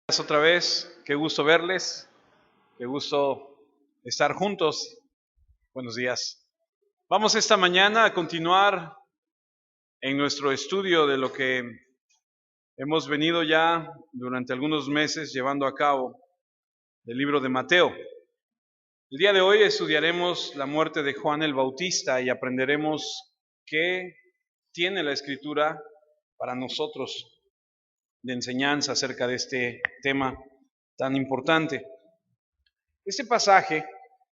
Otra vez, qué gusto verles, qué gusto estar juntos. Buenos días. Vamos esta mañana a continuar en nuestro estudio de lo que hemos venido ya durante algunos meses llevando a cabo del libro de Mateo. El día de hoy estudiaremos la muerte de Juan el Bautista y aprenderemos qué tiene la Escritura para nosotros de enseñanza acerca de este tema tan importante. Este pasaje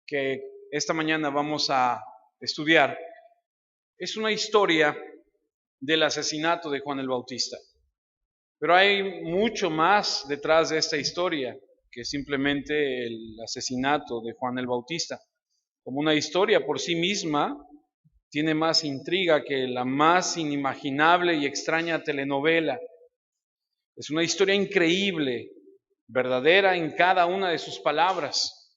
que esta mañana vamos a estudiar es una historia del asesinato de Juan el Bautista. Pero hay mucho más detrás de esta historia que simplemente el asesinato de Juan el Bautista. Como una historia por sí misma, tiene más intriga que la más inimaginable y extraña telenovela. Es una historia increíble, verdadera en cada una de sus palabras.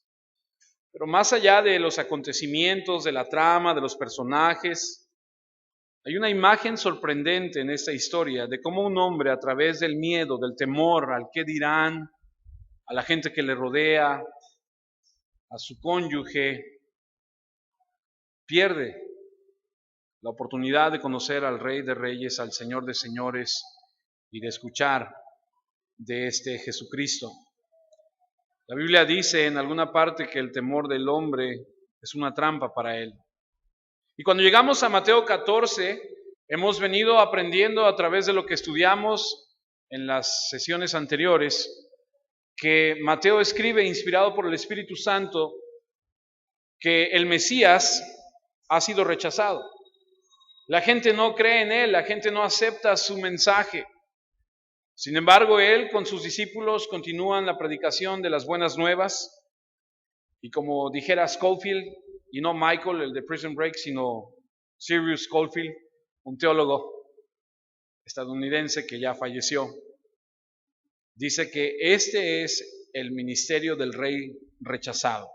Pero más allá de los acontecimientos, de la trama, de los personajes, hay una imagen sorprendente en esta historia de cómo un hombre a través del miedo, del temor al qué dirán, a la gente que le rodea, a su cónyuge, pierde la oportunidad de conocer al Rey de Reyes, al Señor de Señores y de escuchar de este Jesucristo. La Biblia dice en alguna parte que el temor del hombre es una trampa para él. Y cuando llegamos a Mateo 14, hemos venido aprendiendo a través de lo que estudiamos en las sesiones anteriores, que Mateo escribe inspirado por el Espíritu Santo que el Mesías ha sido rechazado. La gente no cree en él, la gente no acepta su mensaje. Sin embargo, él con sus discípulos continúan la predicación de las buenas nuevas y como dijera Scofield, y no Michael, el de Prison Break, sino Sirius Scofield, un teólogo estadounidense que ya falleció, dice que este es el ministerio del rey rechazado.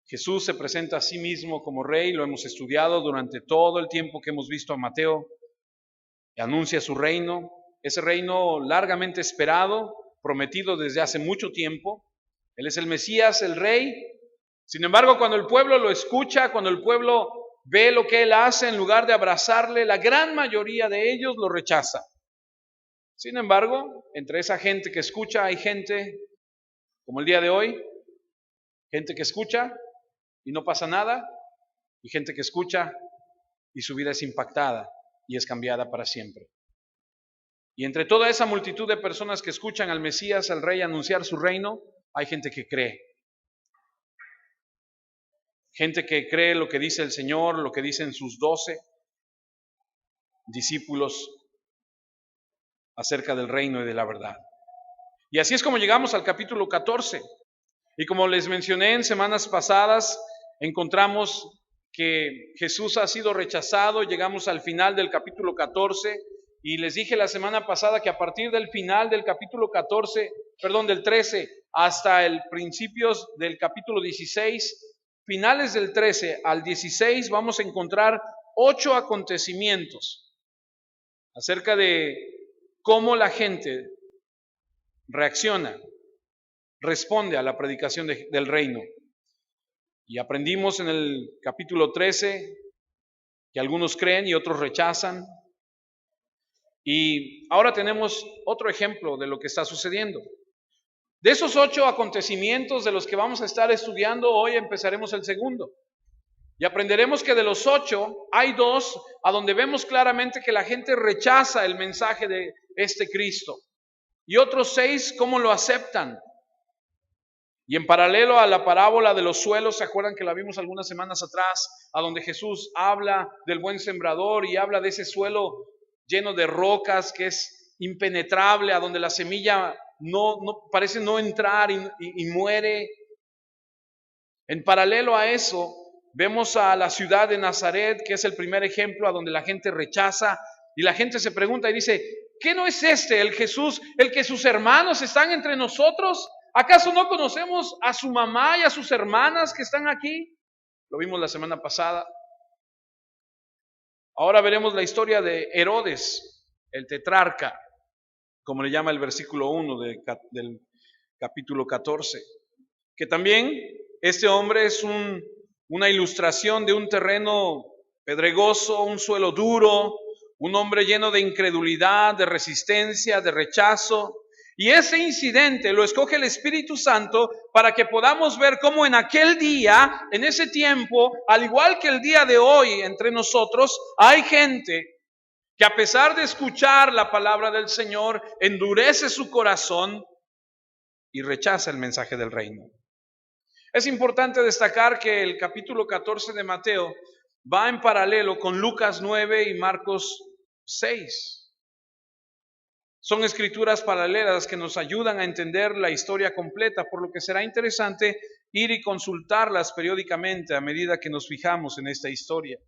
Jesús se presenta a sí mismo como rey, lo hemos estudiado durante todo el tiempo que hemos visto a Mateo, y anuncia su reino, ese reino largamente esperado, prometido desde hace mucho tiempo. Él es el Mesías, el rey. Sin embargo, cuando el pueblo lo escucha, cuando el pueblo ve lo que él hace, en lugar de abrazarle, la gran mayoría de ellos lo rechaza. Sin embargo, entre esa gente que escucha hay gente, como el día de hoy, gente que escucha y no pasa nada, y gente que escucha y su vida es impactada y es cambiada para siempre. Y entre toda esa multitud de personas que escuchan al Mesías, al Rey, anunciar su reino, hay gente que cree. Gente que cree lo que dice el Señor, lo que dicen sus 12 discípulos acerca del reino y de la verdad. Y así es como llegamos al capítulo 14. Y como les mencioné en semanas pasadas, encontramos que Jesús ha sido rechazado. Llegamos al final del capítulo 14 y les dije la semana pasada que a partir del final del capítulo del 13 hasta el principios del capítulo 16, finales del 13 al 16, vamos a encontrar 8 acontecimientos acerca de cómo la gente reacciona, responde a la predicación del reino. Y aprendimos en el capítulo 13 que algunos creen y otros rechazan. Y ahora tenemos otro ejemplo de lo que está sucediendo. De esos 8 acontecimientos de los que vamos a estar estudiando, hoy empezaremos el segundo. Y aprenderemos que de los 8 hay 2 a donde vemos claramente que la gente rechaza el mensaje de este Cristo. Y otros 6 cómo lo aceptan. Y en paralelo a la parábola de los suelos, ¿se acuerdan que la vimos algunas semanas atrás? A donde Jesús habla del buen sembrador y habla de ese suelo lleno de rocas que es impenetrable, a donde la semilla no parece no entrar y muere. En paralelo a eso, vemos a la ciudad de Nazaret, que es el primer ejemplo a donde la gente rechaza y la gente se pregunta y dice, ¿qué no es este el Jesús, el que sus hermanos están entre nosotros? ¿Acaso no conocemos a su mamá y a sus hermanas que están aquí? Lo vimos la semana pasada. Ahora veremos la historia de Herodes, el tetrarca. como le llama el versículo 1 del capítulo 14, que también este hombre es una ilustración de un terreno pedregoso, un suelo duro, un hombre lleno de incredulidad, de resistencia, de rechazo. Y ese incidente lo escoge el Espíritu Santo para que podamos ver cómo en aquel día, en ese tiempo, al igual que el día de hoy entre nosotros, hay gente que a pesar de escuchar la palabra del Señor, endurece su corazón y rechaza el mensaje del reino. Es importante destacar que el capítulo 14 de Mateo va en paralelo con Lucas 9 y Marcos 6. Son escrituras paralelas que nos ayudan a entender la historia completa, por lo que será interesante ir y consultarlas periódicamente a medida que nos fijamos en esta historia.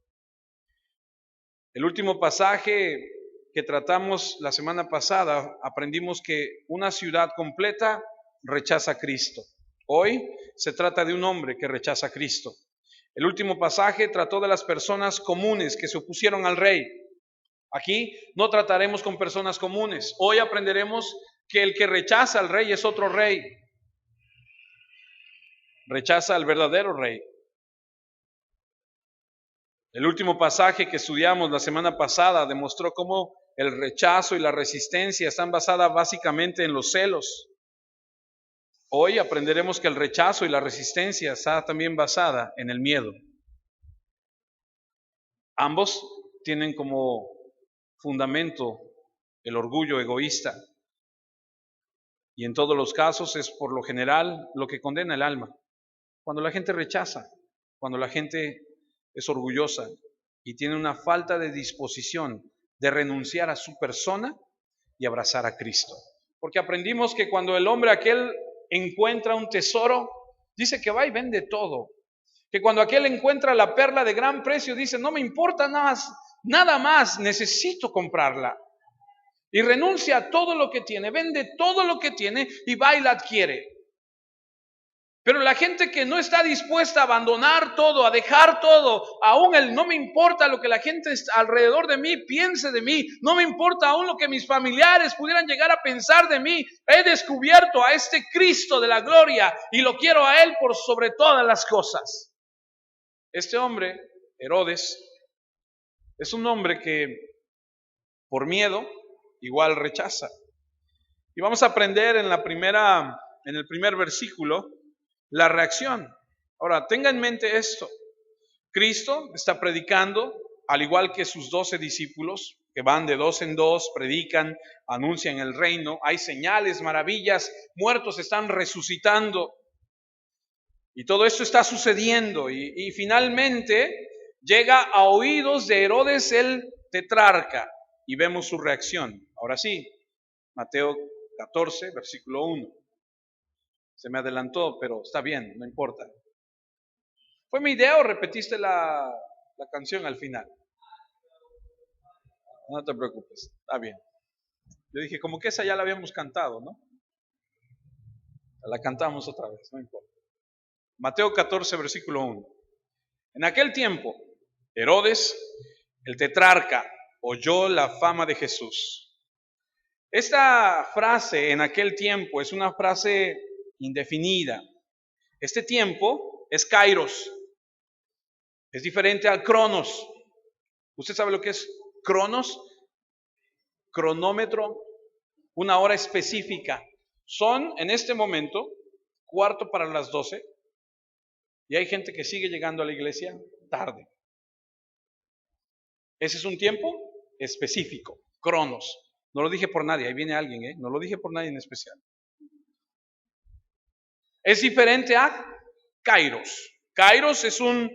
El último pasaje que tratamos la semana pasada, aprendimos que una ciudad completa rechaza a Cristo. Hoy se trata de un hombre que rechaza a Cristo. El último pasaje trató de las personas comunes que se opusieron al rey. Aquí no trataremos con personas comunes. Hoy aprenderemos que el que rechaza al rey es otro rey. Rechaza al verdadero rey. El último pasaje que estudiamos la semana pasada demostró cómo el rechazo y la resistencia están basadas básicamente en los celos. Hoy aprenderemos que el rechazo y la resistencia está también basada en el miedo. Ambos tienen como fundamento el orgullo egoísta. Y en todos los casos es por lo general lo que condena el alma. Cuando la gente rechaza, cuando la gente es orgullosa y tiene una falta de disposición de renunciar a su persona y abrazar a Cristo. Porque aprendimos que cuando el hombre aquel encuentra un tesoro, dice que va y vende todo. Que cuando aquel encuentra la perla de gran precio, dice, no me importa nada más, necesito comprarla. Y renuncia a todo lo que tiene, vende todo lo que tiene y va y la adquiere. Pero la gente que no está dispuesta a abandonar todo, a dejar todo, aún el no me importa lo que la gente alrededor de mí piense de mí, no me importa aún lo que mis familiares pudieran llegar a pensar de mí, he descubierto a este Cristo de la gloria y lo quiero a Él por sobre todas las cosas. Este hombre, Herodes, es un hombre que por miedo igual rechaza. Y vamos a aprender en el primer versículo la reacción. Ahora, tenga en mente esto. Cristo está predicando, al igual que sus 12 discípulos, que van de 2 en 2, predican, anuncian el reino, hay señales, maravillas, muertos están resucitando. Y todo esto está sucediendo y finalmente llega a oídos de Herodes el tetrarca y vemos su reacción. Ahora sí, Mateo 14, versículo 1. Se me adelantó, pero está bien, no importa. ¿Fue mi idea o repetiste la canción al final? No te preocupes, está bien. Yo dije, como que esa ya la habíamos cantado, ¿no? La cantamos otra vez, no importa. Mateo 14, versículo 1. En aquel tiempo, Herodes, el tetrarca, oyó la fama de Jesús. Esta frase, en aquel tiempo, es una frase indefinida. Este tiempo es kairos. Es diferente al cronos. ¿Usted sabe lo que es cronos? Cronómetro, una hora específica. Son en este momento 11:45 y hay gente que sigue llegando a la iglesia tarde. Ese es un tiempo específico, cronos. No lo dije por nadie, ahí viene alguien, no lo dije por nadie en especial. Es diferente a kairos. Kairos es un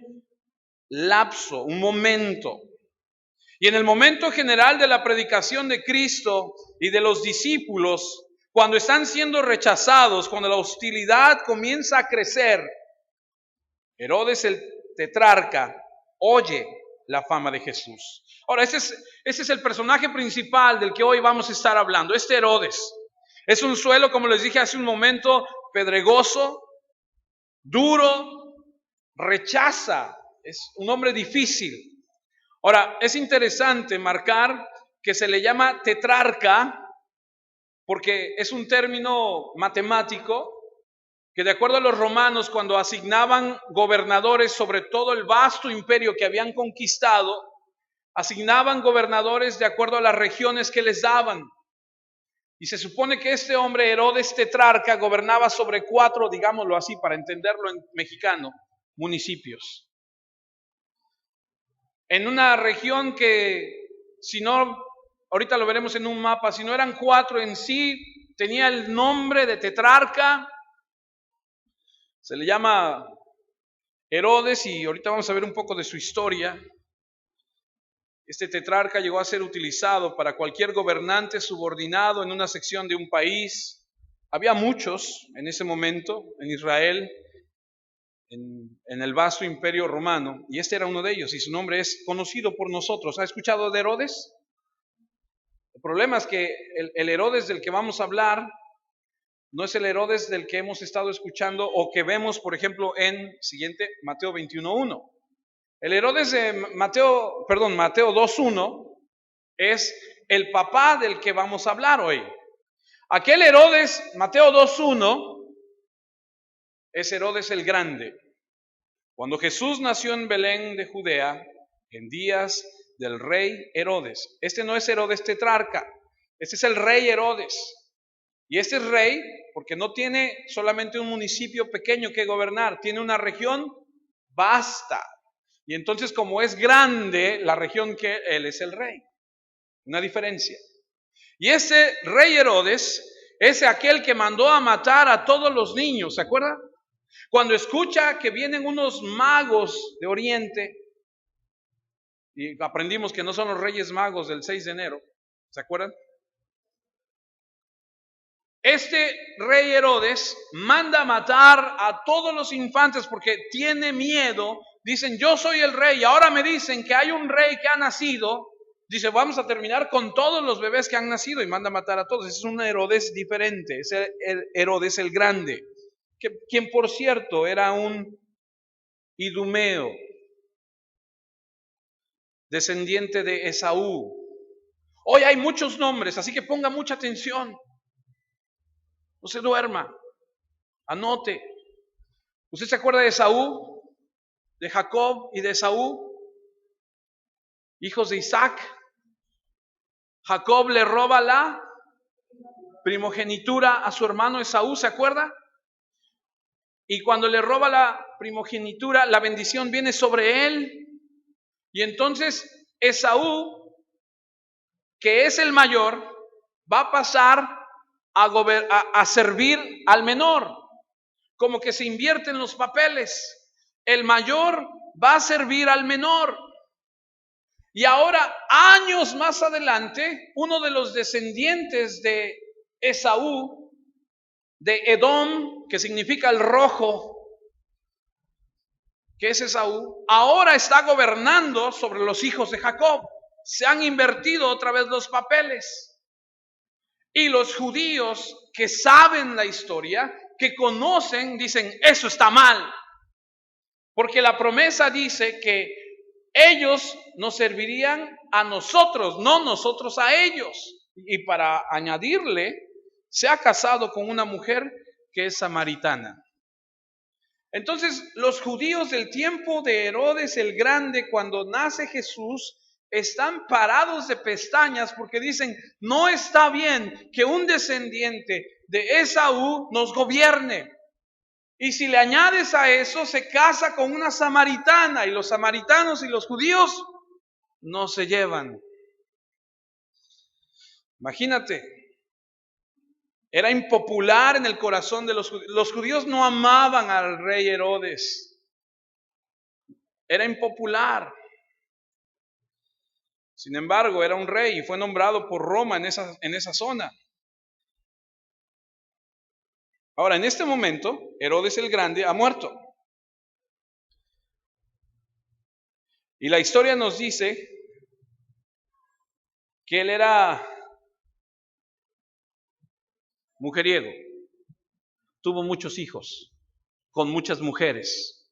lapso, un momento. Y en el momento general de la predicación de Cristo y de los discípulos, cuando están siendo rechazados, cuando la hostilidad comienza a crecer, Herodes el tetrarca oye la fama de Jesús. Ahora, ese es el personaje principal del que hoy vamos a estar hablando, este Herodes. Es un suelo, como les dije hace un momento, pedregoso, duro, rechaza, es un hombre difícil. Ahora, es interesante marcar que se le llama tetrarca porque es un término matemático que, de acuerdo a los romanos, cuando asignaban gobernadores sobre todo el vasto imperio que habían conquistado, asignaban gobernadores de acuerdo a las regiones que les daban. Y se supone que este hombre, Herodes tetrarca, gobernaba sobre 4, digámoslo así para entenderlo en mexicano, municipios. En una región que, si no, ahorita lo veremos en un mapa, si no eran 4 en sí, tenía el nombre de tetrarca. Se le llama Herodes y ahorita vamos a ver un poco de su historia. Este tetrarca llegó a ser utilizado para cualquier gobernante subordinado en una sección de un país. Había muchos en ese momento en Israel, en el vasto imperio romano, y este era uno de ellos, y su nombre es conocido por nosotros. ¿Ha escuchado de Herodes? El problema es que el Herodes del que vamos a hablar no es el Herodes del que hemos estado escuchando o que vemos, por ejemplo, en siguiente Mateo 21:1. El Herodes de Mateo 2:1 es el papá del que vamos a hablar hoy. Aquel Herodes, Mateo 2:1, es Herodes el Grande. Cuando Jesús nació en Belén de Judea, en días del rey Herodes. Este no es Herodes tetrarca, este es el rey Herodes. Y este es rey porque no tiene solamente un municipio pequeño que gobernar, tiene una región vasta. Y entonces, como es grande la región, que él es el rey. Una diferencia. Y ese rey Herodes es aquel que mandó a matar a todos los niños, ¿se acuerdan? Cuando escucha que vienen unos magos de Oriente, y aprendimos que no son los Reyes Magos del 6 de enero, ¿se acuerdan? Este rey Herodes manda a matar a todos los infantes porque tiene miedo. Dicen, yo soy el rey, y ahora me dicen que hay un rey que ha nacido. Dice, vamos a terminar con todos los bebés que han nacido, y manda a matar a todos. Es un Herodes diferente, es el Herodes el Grande, quien por cierto era un idumeo, descendiente de Esaú. Hoy hay muchos nombres, así que ponga mucha atención. No se duerma, anote. ¿Usted se acuerda de Esaú, de Jacob y de Esaú? Hijos de Isaac. Jacob le roba la primogenitura a su hermano Esaú, ¿se acuerda? Y cuando le roba la primogenitura, la bendición viene sobre él. Y entonces Esaú, que es el mayor, va a pasar a servir al menor. Como que se invierten los papeles. El mayor va a servir al menor. Y ahora, años más adelante, uno de los descendientes de Esaú, de Edom, que significa el rojo, que es Esaú, ahora está gobernando sobre los hijos de Jacob. Se han invertido otra vez los papeles. Y los judíos que saben la historia, que conocen, dicen, eso está mal. Porque la promesa dice que ellos nos servirían a nosotros, no nosotros a ellos. Y para añadirle, se ha casado con una mujer que es samaritana. Entonces, los judíos del tiempo de Herodes el Grande, cuando nace Jesús, están parados de pestañas porque dicen, no está bien que un descendiente de Esaú nos gobierne. Y si le añades a eso, se casa con una samaritana, y los samaritanos y los judíos no se llevan. Imagínate, era impopular en el corazón de los judíos. Los judíos no amaban al rey Herodes. Era impopular. Sin embargo, era un rey y fue nombrado por Roma en esa zona. Ahora, en este momento, Herodes el Grande ha muerto. Y la historia nos dice que él era mujeriego. Tuvo muchos hijos con muchas mujeres.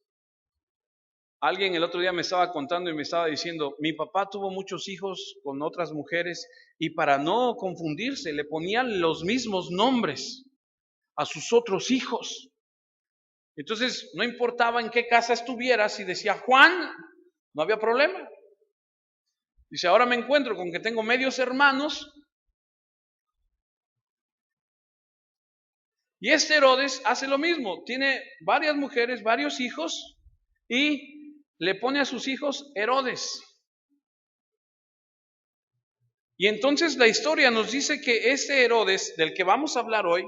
Alguien el otro día me estaba contando y me estaba diciendo, mi papá tuvo muchos hijos con otras mujeres y para no confundirse le ponían los mismos nombres a sus otros hijos. Entonces no importaba en qué casa estuviera, si decía Juan, no había problema. Dice, ahora me encuentro con que tengo medios hermanos. Y este Herodes hace lo mismo, tiene varias mujeres, varios hijos y le pone a sus hijos Herodes. Y entonces la historia nos dice que este Herodes del que vamos a hablar hoy,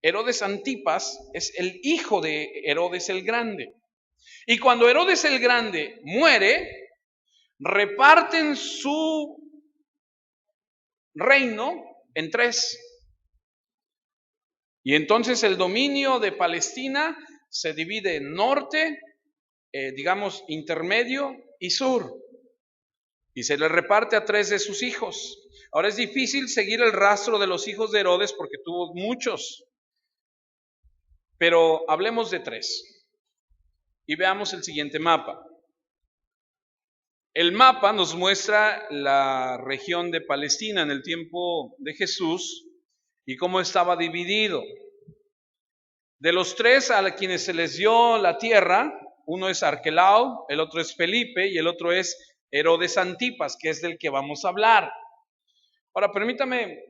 Herodes Antipas, es el hijo de Herodes el Grande. Y cuando Herodes el Grande muere, reparten su reino en tres. Y entonces el dominio de Palestina se divide en norte, digamos intermedio y sur. Y se le reparte a tres de sus hijos. Ahora es difícil seguir el rastro de los hijos de Herodes porque tuvo muchos. Pero hablemos de tres. Y veamos el siguiente mapa. El mapa nos muestra la región de Palestina en el tiempo de Jesús y cómo estaba dividido. De los tres a quienes se les dio la tierra, uno es Arquelao, el otro es Felipe y el otro es Herodes Antipas, que es del que vamos a hablar. Ahora, permítame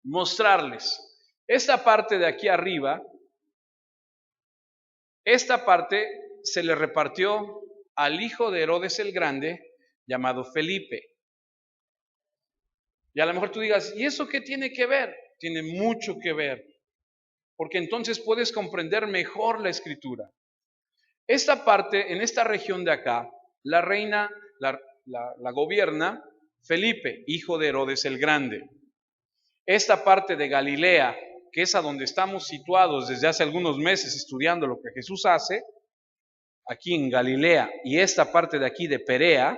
mostrarles. Esta parte de aquí arriba, esta parte se le repartió al hijo de Herodes el Grande, llamado Felipe. Y a lo mejor tú digas, ¿y eso qué tiene que ver? Tiene mucho que ver, porque entonces puedes comprender mejor la escritura. Esta parte, en esta región de acá, la reina, la gobierna Felipe, hijo de Herodes el Grande. Esta parte de Galilea, que es a donde estamos situados desde hace algunos meses estudiando lo que Jesús hace, aquí en Galilea, y esta parte de aquí de Perea,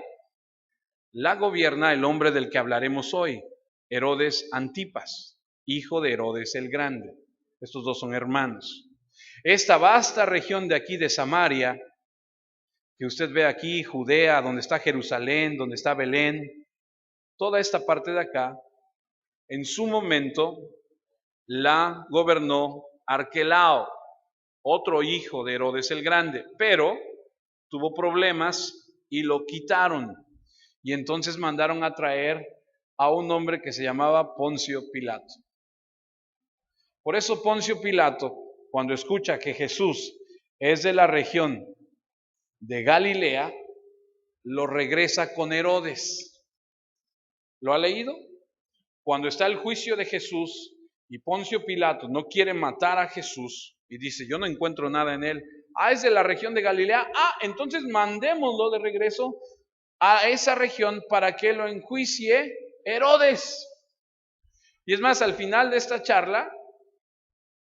la gobierna el hombre del que hablaremos hoy, Herodes Antipas, hijo de Herodes el Grande. Estos dos son hermanos. Esta vasta región de aquí de Samaria, que usted ve aquí, Judea, donde está Jerusalén, donde está Belén, toda esta parte de acá, en su momento la gobernó Arquelao, otro hijo de Herodes el Grande, pero tuvo problemas y lo quitaron. Y entonces mandaron a traer a un hombre que se llamaba Poncio Pilato. Por eso Poncio Pilato, cuando escucha que Jesús es de la región de Galilea, lo regresa con Herodes. ¿Lo ha leído? Cuando está el juicio de Jesús y Poncio Pilato no quiere matar a Jesús y dice, yo no encuentro nada en él. Ah, es de la región de Galilea. Ah, entonces mandémoslo de regreso a esa región para que lo enjuicie Herodes. Y es más, al final de esta charla,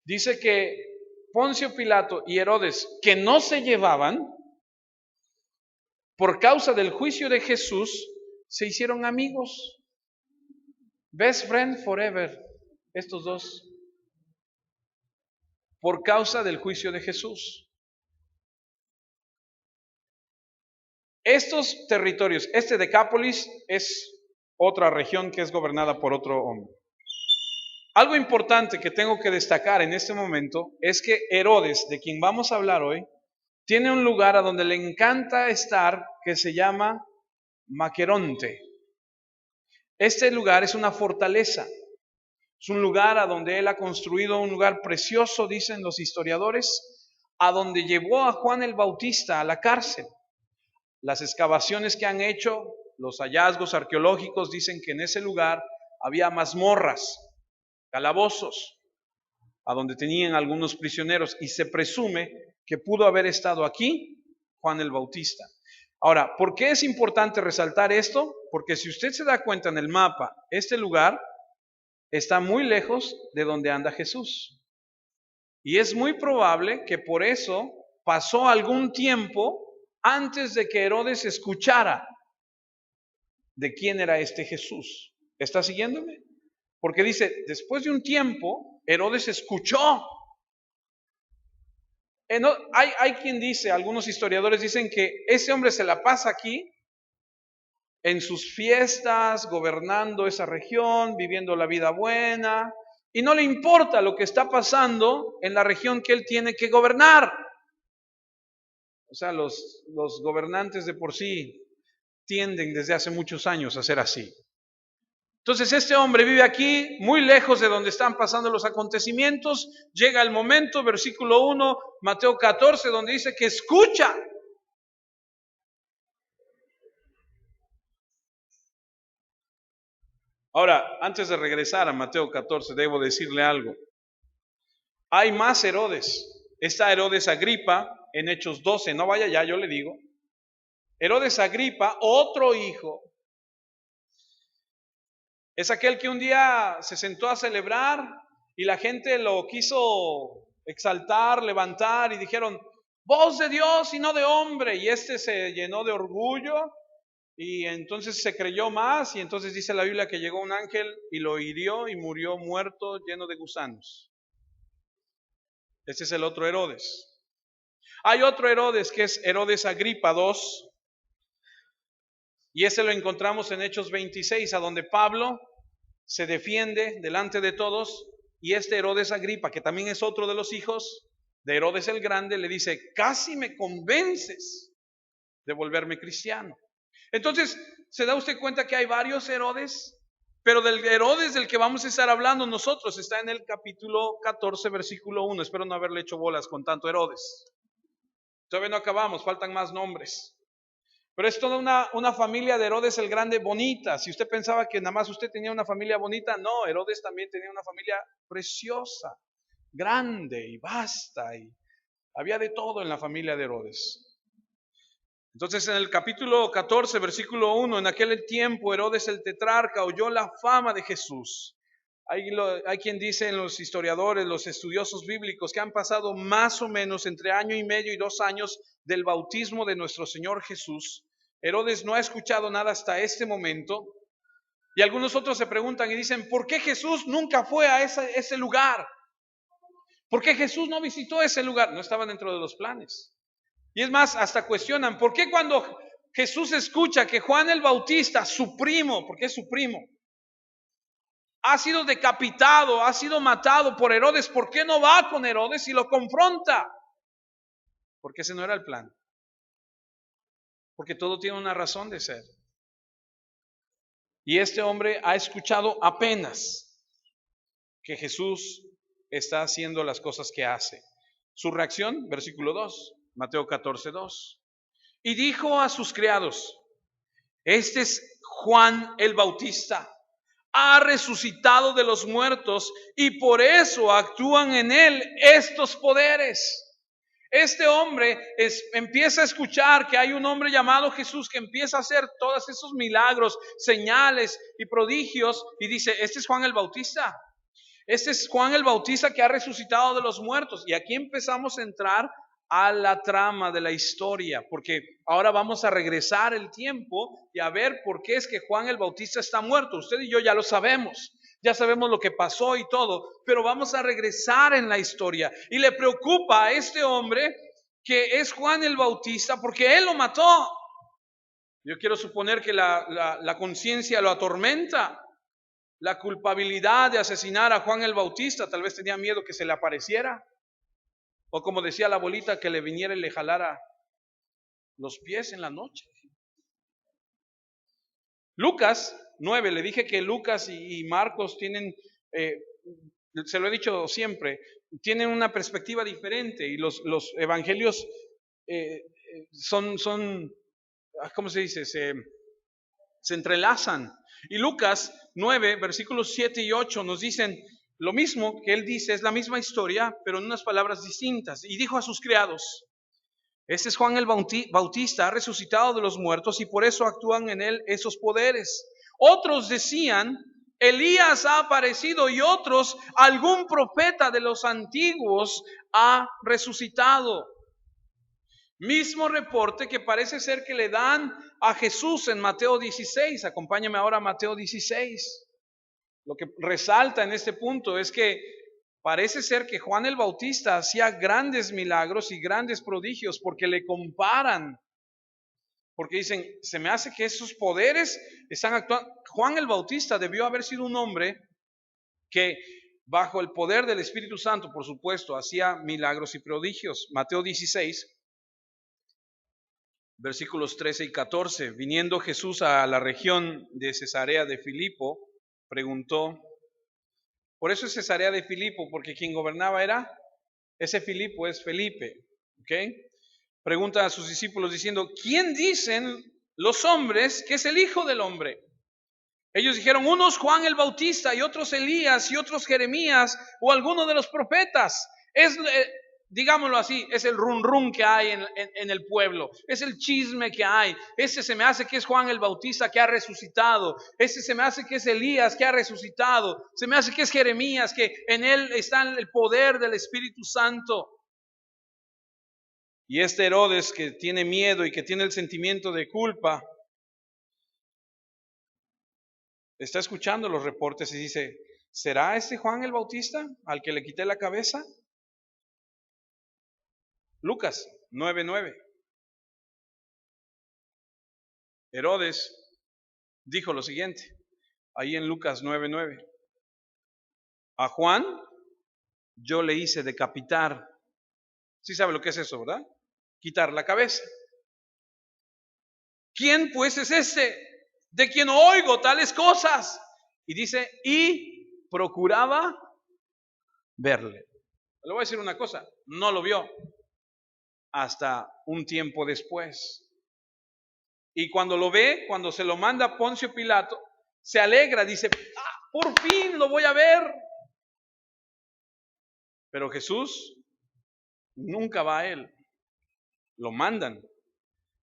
dice que Poncio Pilato y Herodes, que no se llevaban, por causa del juicio de Jesús, se hicieron amigos. Best friend forever, estos dos, por causa del juicio de Jesús. Estos territorios, este Decápolis es otra región que es gobernada por otro hombre. Algo importante que tengo que destacar en este momento es que Herodes, de quien vamos a hablar hoy, tiene un lugar a donde le encanta estar que se llama Maqueronte. Este lugar es una fortaleza. Es un lugar a donde él ha construido un lugar precioso, dicen los historiadores, a donde llevó a Juan el Bautista a la cárcel. Las excavaciones que han hecho, los hallazgos arqueológicos dicen que en ese lugar había mazmorras, calabozos, a donde tenían algunos prisioneros, y se presume que pudo haber estado aquí Juan el Bautista. Ahora, ¿por qué es importante resaltar esto? Porque si usted se da cuenta en el mapa, este lugar está muy lejos de donde anda Jesús. Y es muy probable que por eso pasó algún tiempo antes de que Herodes escuchara de quién era este Jesús. ¿Está siguiéndome? Porque dice, después de un tiempo, Herodes escuchó Hay quien dice, algunos historiadores dicen que ese hombre se la pasa aquí en sus fiestas, gobernando esa región, viviendo la vida buena, y no le importa lo que está pasando en la región que él tiene que gobernar. O sea, los gobernantes de por sí tienden desde hace muchos años a ser así. Entonces este hombre vive aquí, muy lejos de donde están pasando los acontecimientos. Llega el momento, versículo 1, Mateo 14, donde dice que escucha. Ahora, antes de regresar a Mateo 14, debo decirle algo. Hay más Herodes. Está Herodes Agripa en Hechos 12, no vaya ya, yo le digo. Herodes Agripa, otro hijo, es aquel que un día se sentó a celebrar y la gente lo quiso exaltar, levantar y dijeron, voz de Dios y no de hombre. Y este se llenó de orgullo y entonces se creyó más y entonces dice la Biblia que llegó un ángel y lo hirió y murió muerto lleno de gusanos. Este es el otro Herodes. Hay otro Herodes que es Herodes Agripa II y ese lo encontramos en Hechos 26, a donde Pablo se defiende delante de todos y este Herodes Agripa, que también es otro de los hijos de Herodes el Grande, le dice, casi me convences de volverme cristiano. Entonces, ¿se da usted cuenta que hay varios Herodes? Pero del Herodes del que vamos a estar hablando nosotros está en el capítulo 14, versículo 1. Espero no haberle hecho bolas con tanto Herodes. Todavía no acabamos, faltan más nombres. Pero es toda una familia de Herodes el Grande bonita. Si usted pensaba que nada más usted tenía una familia bonita, no, Herodes también tenía una familia preciosa, grande y vasta. Y había de todo en la familia de Herodes. Entonces en el capítulo 14, versículo 1, en aquel tiempo Herodes el tetrarca oyó la fama de Jesús. Hay quien dice en los historiadores, los estudiosos bíblicos, que han pasado más o menos entre 1.5 y 2 años del bautismo de nuestro Señor Jesús. Herodes no ha escuchado nada hasta este momento. Y algunos otros se preguntan y dicen, ¿por qué Jesús nunca fue a ese lugar? ¿Por qué Jesús no visitó ese lugar? No estaba dentro de los planes. Y es más, hasta cuestionan, ¿por qué cuando Jesús escucha que Juan el Bautista, su primo, porque es su primo, ha sido decapitado, ha sido matado por Herodes, ¿por qué no va con Herodes y lo confronta? Porque ese no era el plan. Porque todo tiene una razón de ser. Y este hombre ha escuchado apenas que Jesús está haciendo las cosas que hace. Su reacción, versículo 2, Mateo 14, 2. Y dijo a sus criados, este es Juan el Bautista, ha resucitado de los muertos y por eso actúan en él estos poderes. Este hombre empieza a escuchar que hay un hombre llamado Jesús que empieza a hacer todos esos milagros, señales y prodigios y dice, este es Juan el Bautista. Este es Juan el Bautista que ha resucitado de los muertos. Y aquí empezamos a entrar a la trama de la historia, porque ahora vamos a regresar el tiempo y a ver por qué es que Juan el Bautista está muerto. Usted y yo ya lo sabemos, ya sabemos lo que pasó y todo, pero vamos a regresar en la historia. Y le preocupa a este hombre que es Juan el Bautista porque él lo mató. Yo quiero suponer que la conciencia lo atormenta. La culpabilidad de asesinar a Juan el Bautista, tal vez tenía miedo que se le apareciera. O como decía la abuelita, que le viniera y le jalara los pies en la noche. Lucas 9, le dije que Lucas y Marcos tienen, se lo he dicho siempre, tienen una perspectiva diferente y los evangelios son, ¿cómo se dice? Se entrelazan. Y Lucas 9, versículos 7 y 8 nos dicen lo mismo que él dice, es la misma historia, pero en unas palabras distintas. Y dijo a sus criados, este es Juan el Bautista, ha resucitado de los muertos y por eso actúan en él esos poderes. Otros decían, Elías ha aparecido y otros, algún profeta de los antiguos ha resucitado. Mismo reporte que parece ser que le dan a Jesús en Mateo 16. Acompáñame ahora a Mateo 16. Lo que resalta en este punto es que Parece ser que Juan el Bautista hacía grandes milagros y grandes prodigios porque le comparan, porque dicen, se me hace que esos poderes están actuando. Juan el Bautista debió haber sido un hombre que bajo el poder del Espíritu Santo, por supuesto, hacía milagros y prodigios. Mateo 16, versículos 13 y 14. Viniendo Jesús a la región de Cesarea de Filipo, preguntó, por eso es Cesarea de Filipo, porque quien gobernaba era, ese Filipo es Felipe, ¿ok? Pregunta a sus discípulos diciendo, ¿quién dicen los hombres que es el Hijo del Hombre? Ellos dijeron, unos Juan el Bautista y otros Elías y otros Jeremías o alguno de los profetas. Es, digámoslo así, es el run run que hay en el pueblo, es el chisme que hay. Ese se me hace que es Juan el Bautista que ha resucitado, ese se me hace que es Elías que ha resucitado, se me hace que es Jeremías, que en él está el poder del Espíritu Santo. Y este Herodes que tiene miedo y que tiene el sentimiento de culpa, está escuchando los reportes y dice, ¿será este Juan el Bautista al que le quité la cabeza? Lucas 9:9. Herodes dijo lo siguiente, ahí en Lucas 9:9. A Juan yo le hice decapitar. ¿Sí sabe lo que es eso, verdad? Quitar la cabeza. ¿Quién pues es este de quien oigo tales cosas? Y dice, y procuraba verle. Le voy a decir una cosa, no lo vio hasta un tiempo después. Y cuando lo ve, cuando se lo manda a Poncio Pilato, se alegra, dice, por fin lo voy a ver. Pero Jesús nunca va a él, lo mandan.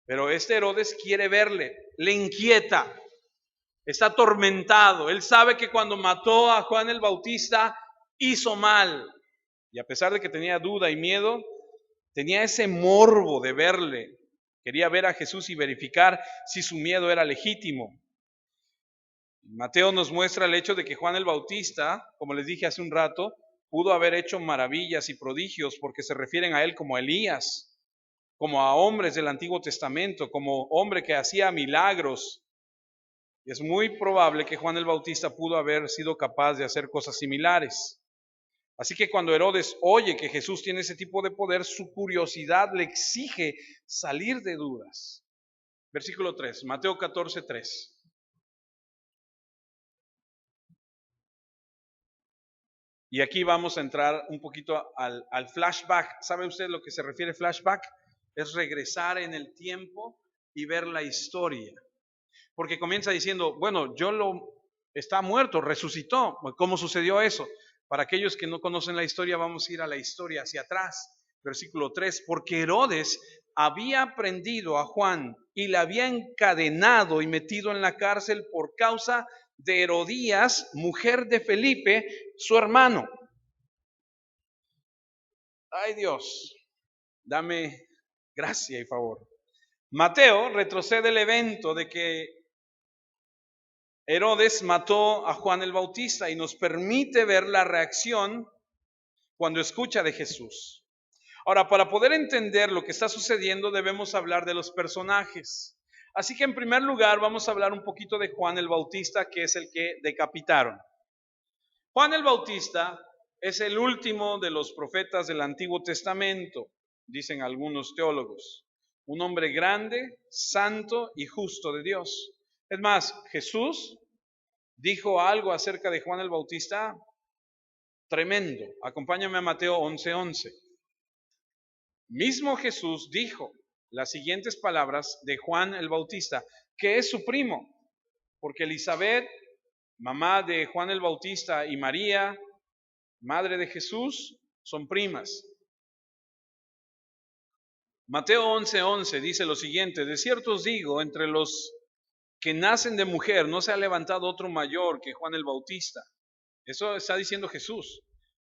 Pero este Herodes quiere verle, le inquieta, está atormentado. Él sabe que cuando mató a Juan el Bautista hizo mal. Y a pesar de que tenía duda y miedo, tenía ese morbo de verle. Quería ver a Jesús y verificar si su miedo era legítimo. Mateo nos muestra el hecho de que Juan el Bautista, como les dije hace un rato, pudo haber hecho maravillas y prodigios porque se refieren a él como a Elías, como a hombres del Antiguo Testamento, como hombre que hacía milagros. Y es muy probable que Juan el Bautista pudo haber sido capaz de hacer cosas similares. Así que cuando Herodes oye que Jesús tiene ese tipo de poder, su curiosidad le exige salir de dudas. Versículo 3, Mateo 14:3. Y aquí vamos a entrar un poquito al flashback. ¿Sabe usted lo que se refiere flashback? Es regresar en el tiempo y ver la historia. Porque comienza diciendo, bueno, está muerto, resucitó. ¿Cómo sucedió eso? Para aquellos que no conocen la historia, vamos a ir a la historia hacia atrás. Versículo 3, porque Herodes había prendido a Juan y le había encadenado y metido en la cárcel por causa de Herodías, mujer de Felipe, su hermano. Ay Dios, dame gracia y favor. Mateo retrocede el evento de que Herodes mató a Juan el Bautista y nos permite ver la reacción cuando escucha de Jesús. Ahora, para poder entender lo que está sucediendo, debemos hablar de los personajes. Así que en primer lugar vamos a hablar un poquito de Juan el Bautista, que es el que decapitaron. Juan el Bautista es el último de los profetas del Antiguo Testamento, dicen algunos teólogos. Un hombre grande, santo y justo de Dios. Es más, Jesús dijo algo acerca de Juan el Bautista tremendo. Acompáñame a Mateo 11:11. Mismo Jesús dijo las siguientes palabras de Juan el Bautista, que es su primo, porque Elizabeth, mamá de Juan el Bautista, y María, madre de Jesús, son primas. Mateo 11:11 dice lo siguiente, de cierto os digo, entre los que nacen de mujer no se ha levantado otro mayor que Juan el Bautista. Eso está diciendo Jesús,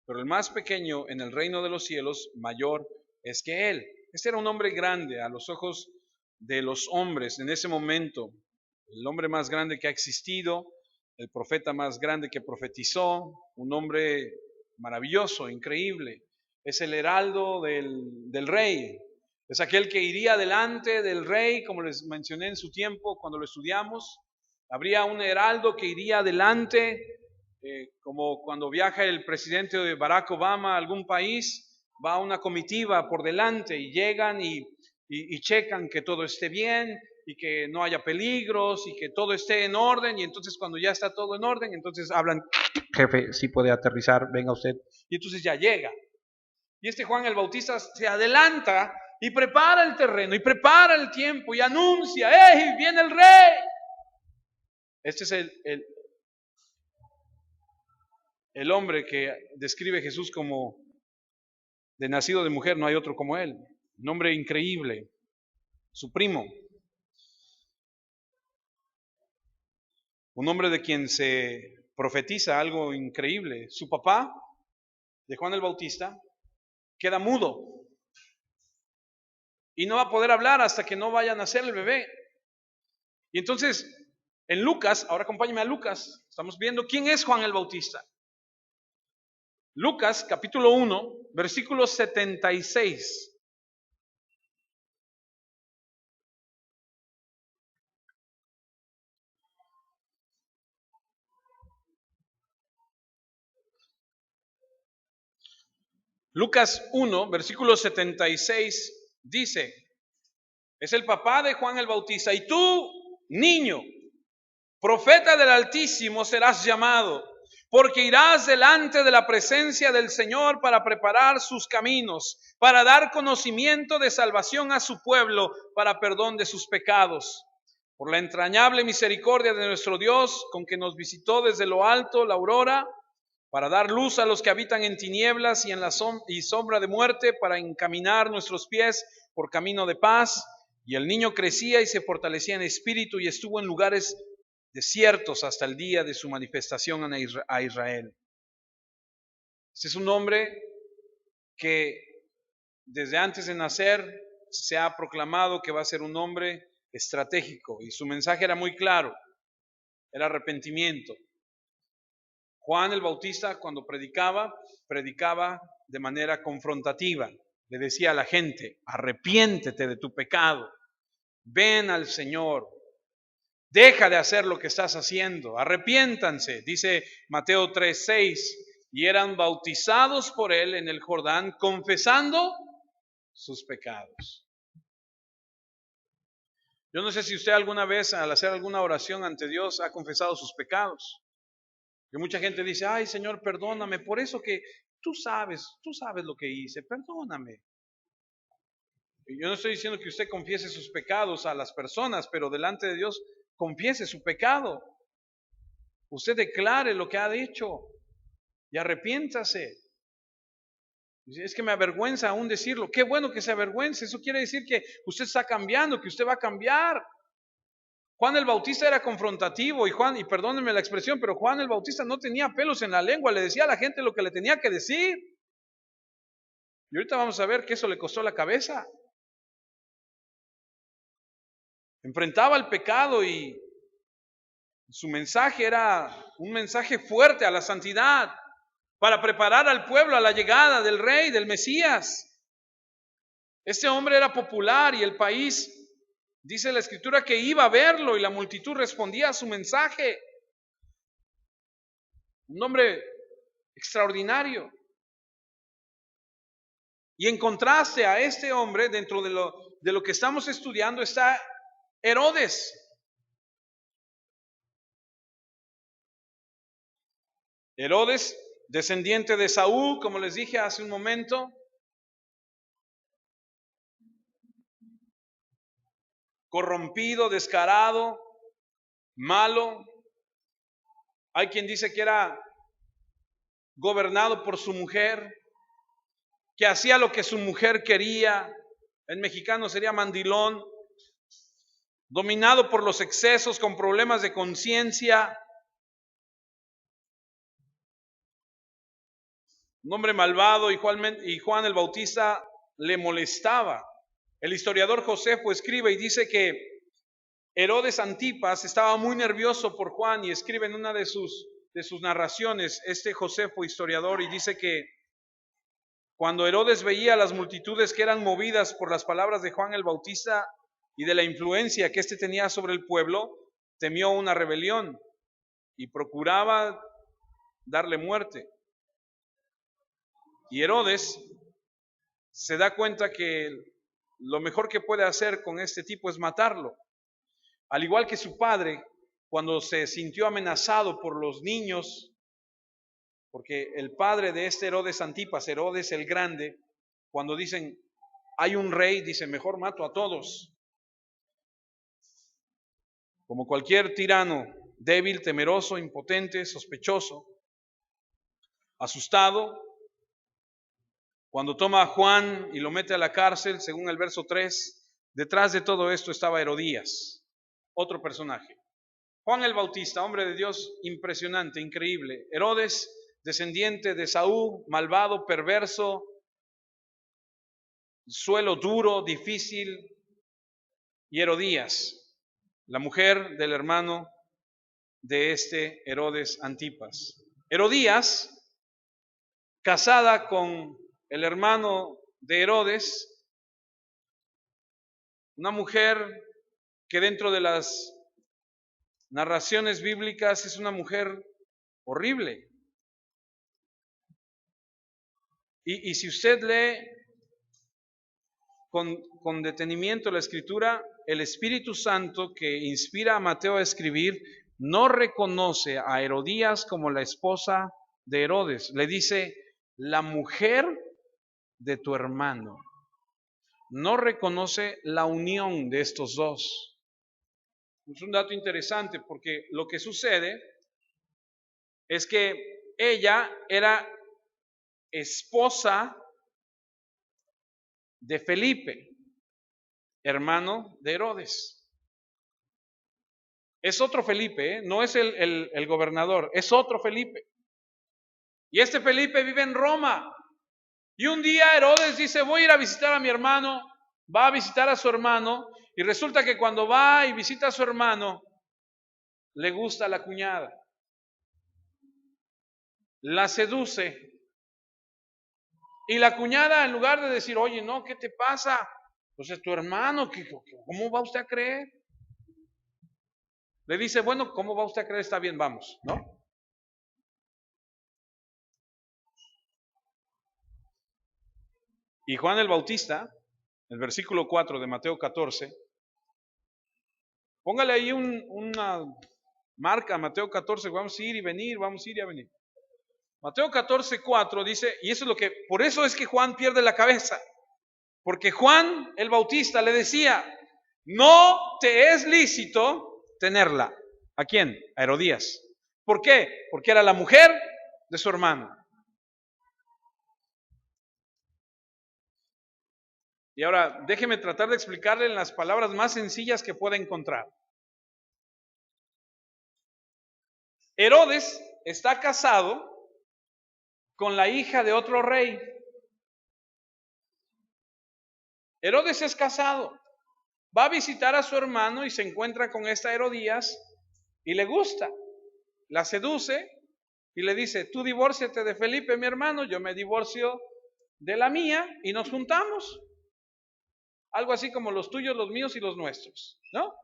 pero el más pequeño en el reino de los cielos mayor es que él. Este era un hombre grande a los ojos de los hombres en ese momento, el hombre más grande que ha existido, el profeta más grande que profetizó, un hombre maravilloso, increíble. Es el heraldo del rey. Es aquel que iría delante del rey, como les mencioné en su tiempo cuando lo estudiamos. Habría un heraldo que iría delante, como cuando viaja el presidente de Barack Obama a algún país, va una comitiva por delante y llegan y checan que todo esté bien y que no haya peligros y que todo esté en orden. Y entonces cuando ya está todo en orden, entonces hablan: jefe, sí puede aterrizar, venga usted. Y entonces ya llega. Y este Juan el Bautista se adelanta y prepara el terreno y prepara el tiempo y anuncia: ¡hey, viene el rey! Este es el hombre que describe Jesús como de nacido de mujer, no hay otro como él. Un hombre increíble, su primo. Un hombre de quien se profetiza algo increíble. Su papá, de Juan el Bautista, queda mudo y no va a poder hablar hasta que no vaya a nacer el bebé. Y entonces, en Lucas, ahora acompáñame a Lucas, estamos viendo quién es Juan el Bautista. Lucas capítulo 1, versículo 76. Lucas 1, versículo 76 dice: es el papá de Juan el Bautista. Y tú, niño, profeta del Altísimo serás llamado, porque irás delante de la presencia del Señor para preparar sus caminos, para dar conocimiento de salvación a su pueblo, para perdón de sus pecados. Por la entrañable misericordia de nuestro Dios, con que nos visitó desde lo alto la aurora, para dar luz a los que habitan en tinieblas y en la sombra de muerte, para encaminar nuestros pies por camino de paz. Y el niño crecía y se fortalecía en espíritu y estuvo en lugares desiertos hasta el día de su manifestación a Israel. Este es un hombre que desde antes de nacer se ha proclamado que va a ser un hombre estratégico, y su mensaje era muy claro, era arrepentimiento. Juan el Bautista, cuando predicaba de manera confrontativa. Le decía a la gente: arrepiéntete de tu pecado, ven al Señor, deja de hacer lo que estás haciendo, arrepiéntanse. Dice Mateo 3:6, y eran bautizados por él en el Jordán, confesando sus pecados. Yo no sé si usted alguna vez, al hacer alguna oración ante Dios, ha confesado sus pecados. Que mucha gente dice: ay, Señor, perdóname por eso que tú sabes lo que hice, perdóname. Y yo no estoy diciendo que usted confiese sus pecados a las personas, pero delante de Dios confiese su pecado. Usted declare lo que ha hecho y arrepiéntase. Es que me avergüenza aún decirlo. Qué bueno que se avergüence. Eso quiere decir que usted está cambiando, que usted va a cambiar. Juan el Bautista era confrontativo y perdónenme la expresión, pero Juan el Bautista no tenía pelos en la lengua, le decía a la gente lo que le tenía que decir. Y ahorita vamos a ver que eso le costó la cabeza. Enfrentaba el pecado y su mensaje era un mensaje fuerte a la santidad, para preparar al pueblo a la llegada del rey, del Mesías. Este hombre era popular y el país, dice la Escritura, que iba a verlo y la multitud respondía a su mensaje. Un hombre extraordinario. Y en contraste a este hombre, dentro de lo que estamos estudiando, está Herodes. Herodes, descendiente de Saúl, como les dije hace un momento. Corrompido, descarado, malo. Hay quien dice que era gobernado por su mujer, que hacía lo que su mujer quería. En mexicano sería mandilón. Dominado por los excesos, con problemas de conciencia. Un hombre malvado, y Juan el Bautista le molestaba. El historiador Josefo escribe y dice que Herodes Antipas estaba muy nervioso por Juan, y escribe en una de sus de sus narraciones, Josefo, historiador, y dice que cuando Herodes veía a las multitudes que eran movidas por las palabras de Juan el Bautista y de la influencia que éste tenía sobre el pueblo, temió una rebelión y procuraba darle muerte. Y Herodes se da cuenta que lo mejor que puede hacer con este tipo es matarlo. Al igual que su padre, cuando se sintió amenazado por los niños, porque el padre de este Herodes Antipas, Herodes el Grande, cuando dicen hay un rey, dice mejor mato a todos. Como cualquier tirano, débil, temeroso, impotente, sospechoso, asustado, cuando toma a Juan y lo mete a la cárcel, según el verso 3, detrás de todo esto estaba Herodías, otro personaje. Juan el Bautista, hombre de Dios impresionante, increíble. Herodes, descendiente de Saúl, malvado, perverso, suelo duro, difícil. Y Herodías, la mujer del hermano de este Herodes Antipas. Herodías, casada con el hermano de Herodes, una mujer que dentro de las narraciones bíblicas es una mujer horrible. Y si usted lee con detenimiento la escritura, el Espíritu Santo que inspira a Mateo a escribir no reconoce a Herodías como la esposa de Herodes. Le dice, la mujer de tu hermano. No reconoce la unión de estos dos. Es un dato interesante porque lo que sucede es que ella era esposa de Felipe, hermano de Herodes. Es otro Felipe, no es el gobernador, es otro Felipe. Y este Felipe vive en Roma. Y un día Herodes dice, voy a ir a visitar a mi hermano, va a visitar a su hermano, y resulta que cuando va y visita a su hermano, le gusta la cuñada. La seduce. Y la cuñada, en lugar de decir, oye, no, ¿qué te pasa? Pues es tu hermano, ¿cómo va usted a creer? Le dice, bueno, ¿cómo va usted a creer? Está bien, vamos, ¿no? Y Juan el Bautista, el versículo 4 de Mateo 14, póngale ahí una marca, Mateo 14, vamos a ir y venir, vamos a ir y a venir. Mateo 14, 4 dice, y eso es por eso es que Juan pierde la cabeza, porque Juan el Bautista le decía, no te es lícito tenerla. ¿A quién? A Herodías. ¿Por qué? Porque era la mujer de su hermano. Y ahora déjeme tratar de explicarle en las palabras más sencillas que pueda encontrar. Herodes está casado con la hija de otro rey. Herodes es casado. Va a visitar a su hermano y se encuentra con esta Herodías y le gusta. La seduce y le dice, tú divórciate de Felipe, mi hermano, yo me divorcio de la mía y nos juntamos. Algo así como los tuyos, los míos y los nuestros, ¿no?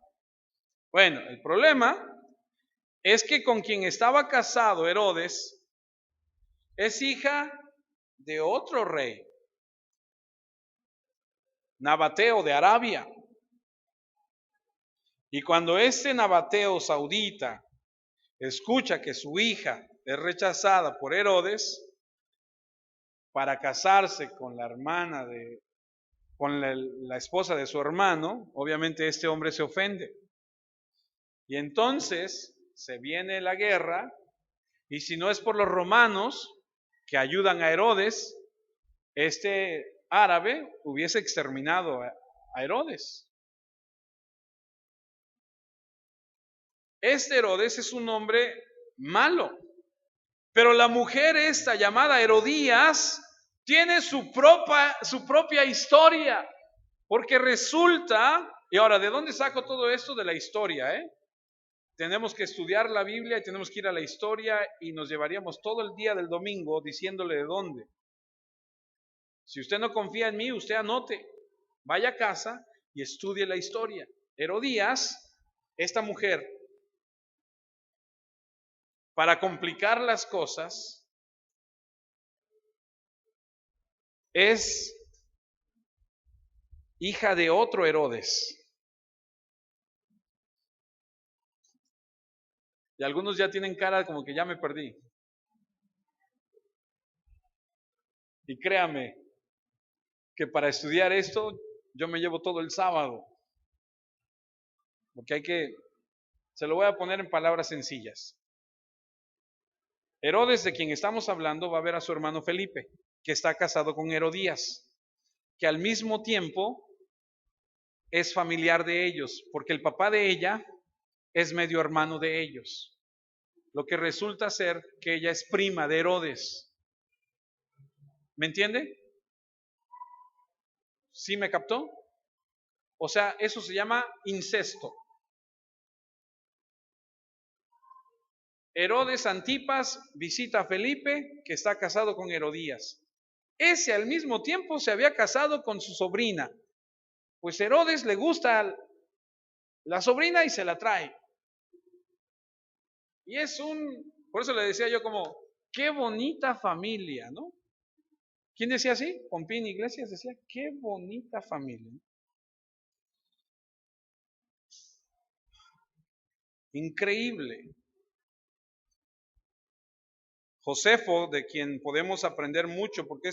Bueno, el problema es que con quien estaba casado Herodes es hija de otro rey, Nabateo de Arabia. Y cuando este Nabateo saudita escucha que su hija es rechazada por Herodes para casarse con la hermana con la esposa de su hermano, obviamente este hombre se ofende. Y entonces se viene la guerra, y si no es por los romanos que ayudan a Herodes, este árabe hubiese exterminado a Herodes. Este Herodes es un hombre malo, pero la mujer esta llamada Herodías tiene su propia historia, porque resulta, y ahora, ¿de dónde saco todo esto? De la historia, tenemos que estudiar la Biblia y tenemos que ir a la historia y nos llevaríamos todo el día del domingo diciéndole de dónde. Si usted no confía en mí, usted anote, vaya a casa y estudie la historia. Herodías, esta mujer, para complicar las cosas, es hija de otro Herodes. Y algunos ya tienen cara como que ya me perdí. Y créame que para estudiar esto yo me llevo todo el sábado. Porque se lo voy a poner en palabras sencillas. Herodes, de quien estamos hablando, va a ver a su hermano Felipe, que está casado con Herodías, que al mismo tiempo es familiar de ellos, porque el papá de ella es medio hermano de ellos, lo que resulta ser que ella es prima de Herodes. ¿Me entiende? ¿Sí me captó? O sea, eso se llama incesto. Herodes Antipas visita a Felipe, que está casado con Herodías. Ese al mismo tiempo se había casado con su sobrina. Pues Herodes le gusta la sobrina y se la trae. Y por eso le decía yo como, qué bonita familia, ¿no? ¿Quién decía así? Pompín Iglesias decía, qué bonita familia. Increíble. Josefo, de quien podemos aprender mucho, porque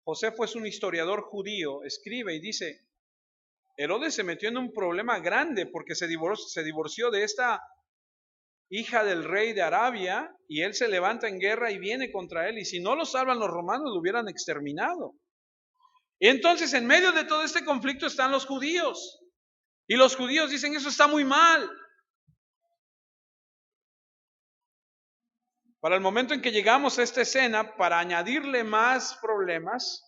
Josefo es un historiador judío, escribe y dice, Herodes se metió en un problema grande porque se divorció de esta hija del rey de Arabia, y él se levanta en guerra y viene contra él, y si no lo salvan los romanos lo hubieran exterminado. Y entonces en medio de todo este conflicto están los judíos, y los judíos dicen, eso está muy mal. Para el momento en que llegamos a esta escena, para añadirle más problemas,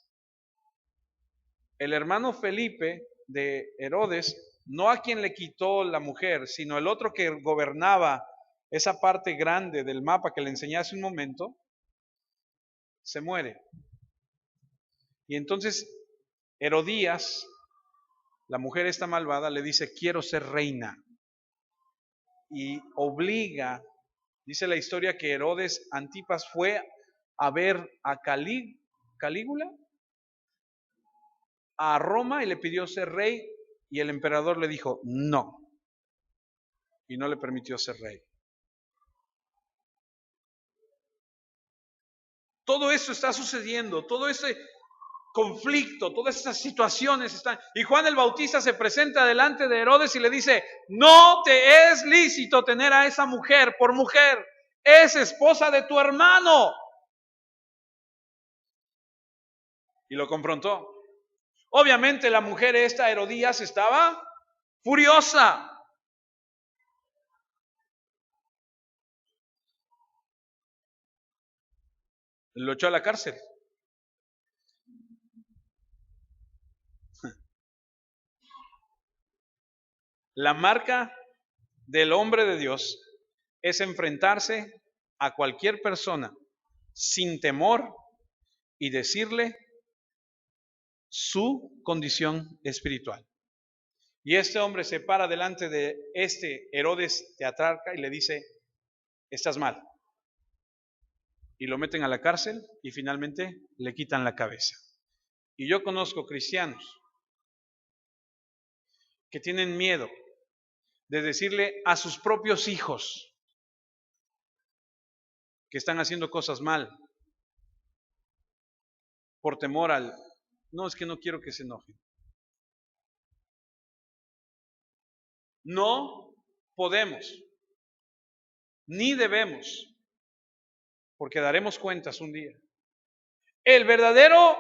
el hermano Felipe de Herodes, no a quien le quitó la mujer, sino el otro que gobernaba esa parte grande del mapa que le enseñé hace un momento, se muere. Y entonces Herodías, la mujer esta malvada, le dice, quiero ser reina. Y obliga, dice la historia, que Herodes Antipas fue a ver a Calígula a Roma y le pidió ser rey, y el emperador le dijo no, y no le permitió ser rey. Todo esto está sucediendo, todo este conflicto, todas estas situaciones están. Y Juan el Bautista se presenta delante de Herodes y le dice, no te es lícito tener a esa mujer por mujer, es esposa de tu hermano. Y lo confrontó. Obviamente la mujer esta, Herodías, estaba furiosa. Lo echó a la cárcel. La marca del hombre de Dios es enfrentarse a cualquier persona sin temor y decirle su condición espiritual. Y este hombre se para delante de este Herodes tetrarca y le dice, estás mal. Y lo meten a la cárcel y finalmente le quitan la cabeza. Y yo conozco cristianos que tienen miedo de decirle a sus propios hijos que están haciendo cosas mal por temor no, es que no quiero que se enojen. No podemos, ni debemos, porque daremos cuentas un día. El verdadero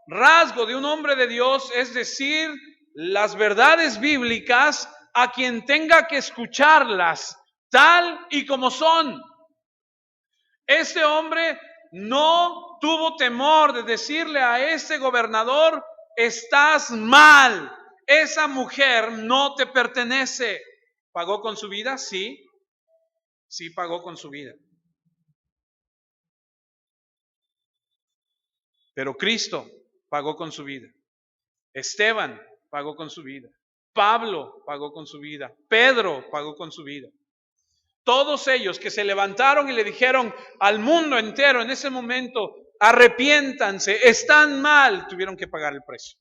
rasgo de un hombre de Dios es decir las verdades bíblicas a quien tenga que escucharlas, tal y como son. Este hombre no tuvo temor de decirle a este gobernador, estás mal, esa mujer no te pertenece. ¿Pagó con su vida? Sí. Sí pagó con su vida. Pero Cristo pagó con su vida. Esteban pagó con su vida. Pablo pagó con su vida. Pedro pagó con su vida. Todos ellos que se levantaron y le dijeron al mundo entero en ese momento, arrepiéntanse, están mal, tuvieron que pagar el precio.